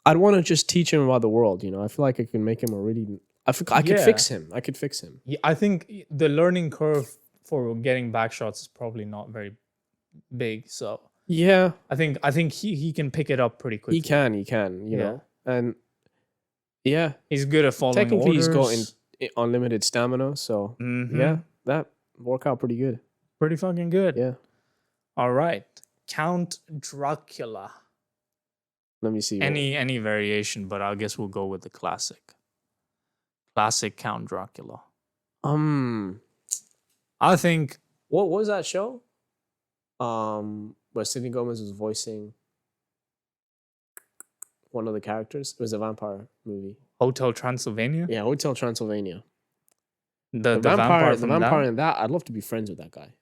I'd want to just teach him about the world. I feel like I can make him a really. I could Yeah. fix him. I could fix him. Yeah, I think the learning curve for getting back shots is probably not very big. So Yeah, I think he can pick it up pretty quickly. he can. You Yeah. know, and yeah, He's good at following technically orders. he's got unlimited stamina. So Mhm. yeah, that worked out pretty good. Pretty fucking good. Yeah. All right. Count Dracula. Let me see. Any variation, but I guess we'll go with the classic. Classic Count Dracula. I think What was that show? Where Selena Gomez was voicing one of the characters. It was a vampire movie. Hotel Transylvania. Yeah, Hotel Transylvania. The vampire The from vampire that? in that. I'd love to be friends with that guy.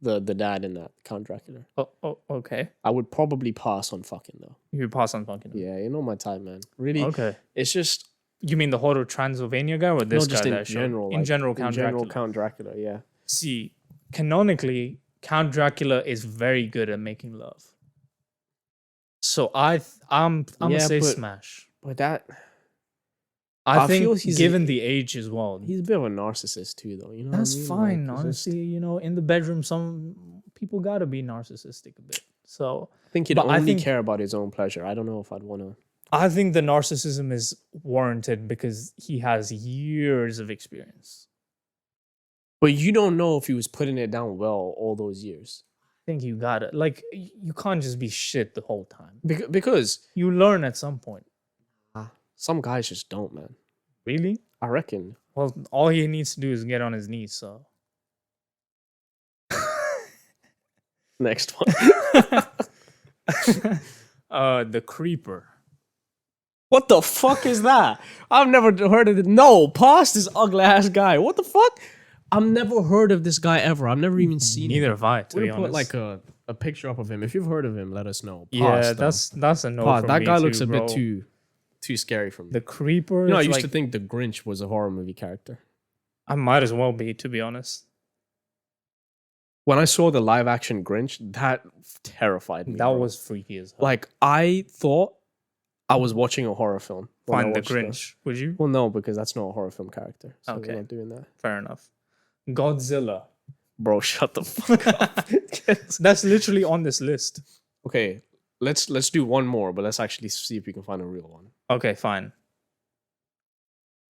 The dad in that, Count Dracula. Oh, okay. I would probably pass on fucking though. You pass on fucking. Yeah, you know my type, man. Really, Okay. it's just You mean the Hotel Transylvania guy or this no, just guy in that showed? general. In general, Count Dracula. Count Dracula. Yeah. See, canonically, Count Dracula is very good at making love. So I'm gonna Yeah, say but- smash. But that I I feel think he's given the age as well, he's a bit of a narcissist too, though. You know. what I that's mean? fine. Like, it's just- Honestly, in the bedroom, some people gotta be narcissistic a bit. So I think he'd But I only think- care about his own pleasure. I don't know if I'd want to. I think the narcissism is warranted because he has years of experience. But you don't know if he was putting it down well all those years. I think you gotta you can't just be shit the whole time. Because You learn at some point. some guys just don't, man. Really? I reckon. Well, all he needs to do is get on his knees. So Next one. the creeper. What the fuck is that? I've never heard of it. No, past this ugly ass guy. What the fuck? I've never heard of this guy ever. I've never even seen him. Neither have I, to We're be gonna put honest. like a picture up of him. If you've heard of him, let us know. Yeah, Past, though. that's a no. Past. from That me guy too, looks a bit bro. too scary for me. The creeper. You know, I is used to like- think the Grinch was a horror movie character. I might as well be, to be honest. When I saw the live action Grinch, that terrified me. That bro. was freaky as hell. like I thought I was watching a horror film. when I Find the watched Grinch, would you? Well, no, because that's not a horror film character. So Okay. we're not doing that. Fair enough. Godzilla. Bro, shut the fuck up. That's literally on this list. Okay, let's do one more, but let's actually see if we can find a real one. Okay, fine.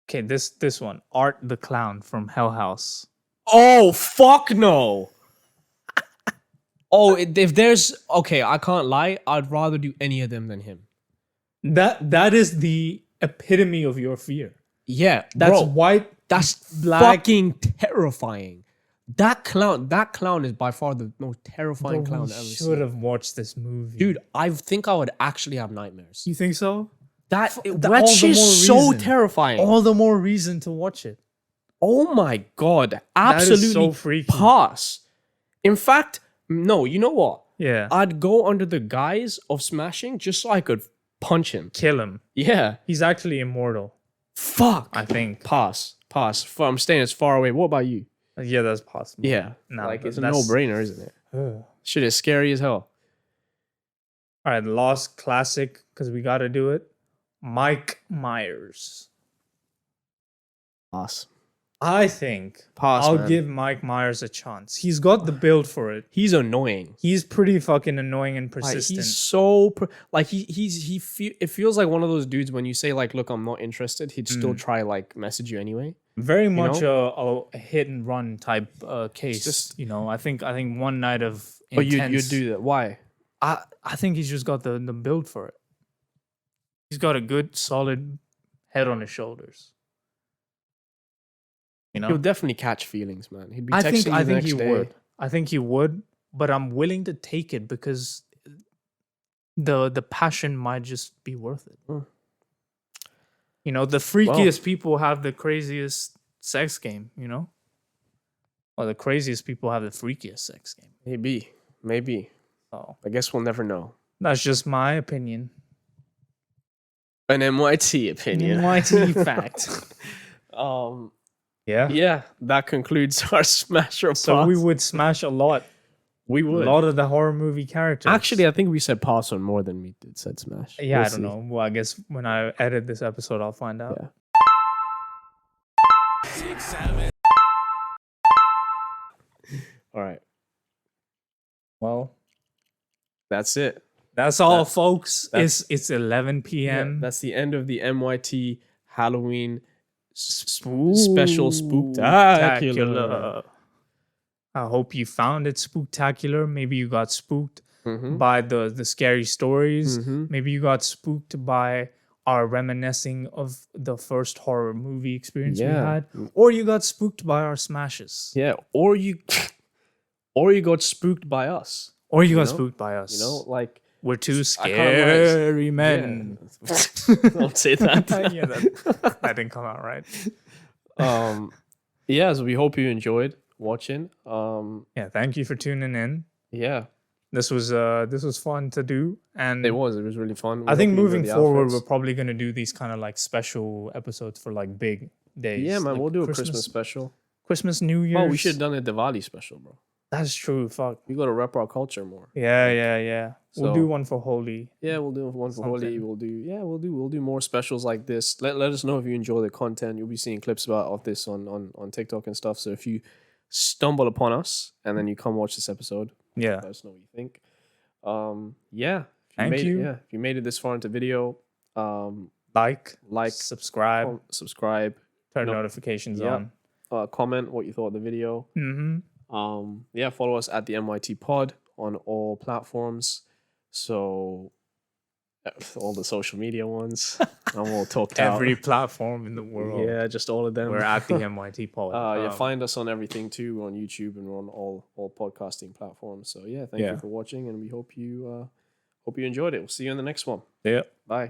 Okay, this one, Art the Clown from Hell House. Oh fuck no! Oh, if there's okay, I can't lie. I'd rather do any of them than him. That is the epitome of your fear. Yeah, That's bro, white. that's black. fucking terrifying. That clown is by far the most terrifying clown I've ever Should seen. have watched this movie, Dude, I think I would actually have nightmares. You think so? That all that the shit's more so reason. terrifying. All the more reason to watch it. Oh my god, is absolutely so freaky. pass. In fact, no, you know what? Yeah, I'd go under the guise of smashing just so I could punch him. kill him. Yeah. He's actually immortal, Fuck. I think. Pass. I'm staying as far away. What about you? Yeah, that's possible. Yeah. No, like it's a that's- no-brainer, isn't it? Ugh. Shit is scary as hell. All right, last classic because we got to do it. Mike Myers. Pass. I think Pass, I'll man. give Mike Myers a chance. He's got the build for it. He's annoying. He's pretty fucking annoying and Like, persistent. he's so it feels like one of those dudes when you say like, look, I'm not interested, he'd still try like message you anyway. Very much a hit and run type case. just- I think one night of But you intense. do that. Why? I think he's just got the build for it. He's got a good solid head on his shoulders. He'll definitely catch feelings, man. He'd be I texting think you I the think next he day. would. I think he would, but I'm willing to take it because the passion might just be worth it. Hmm. The freakiest people have the craziest sex game, Or the craziest people have the freakiest sex game. Maybe. So I guess we'll never know. that's just my opinion. An MYT opinion. MYT fact. Yeah. Yeah, that concludes our smash or So pass. we would smash a lot. We would. A lot of the horror movie characters. Actually, I think we said pass on more than we did said smash. yeah, We'll I don't see. know. Well, I guess when I edit this episode, I'll find out. Yeah. All right. Well, That's it. that's all, That's- folks. that's- It's 11 p.m. That's the end of the MYT Halloween Spooktacular. special spooktacular. I hope you found it spooktacular. Maybe you got spooked Mhm. by the scary stories. Mhm. Maybe you got spooked by our reminiscing of the first horror movie experience we Yeah. had, or you got spooked by our smashes, Yeah, or you got spooked by us. or you got know? spooked by us. Like We're two I can't lie. scary men. Yeah. Don't say that. Yeah, that didn't come out right. Yeah, so we hope you enjoyed watching. Yeah, thank you for tuning in. Yeah, This was fun to do, and it was really fun. I We think hope you moving enjoyed the forward, outfits. we're probably gonna do these kind of like special episodes for like big days. Yeah, man, like we'll do a Christmas special. Christmas, New Year's. Oh, we should have done a Diwali special, bro. That's true. Fuck. We got to rep our culture more. Yeah. We'll So- do one for Holi. Yeah, we'll do one for Holi. Something. We'll do more specials like this. Let us know if you enjoy the content. You'll be seeing clips of this on TikTok and stuff. So if you stumble upon us and then you come watch this episode, Yeah. let us know what you think. Yeah. Thank you. If you made it this far into video, Like, like, subscribe, subscribe, turn no- notifications yeah. on. comment what you thought of the video. Mm-hmm. Yeah, follow us at the MYT Pod on all platforms. So all the social media ones. And we'll talk to Every platform in the world. yeah, just all of them. We're at the MYT pod. Find us on everything too, on YouTube and on all podcasting platforms. So yeah, thank Yeah. you for watching, and we hope you enjoyed it. We'll see you in the next one. Yeah. Bye.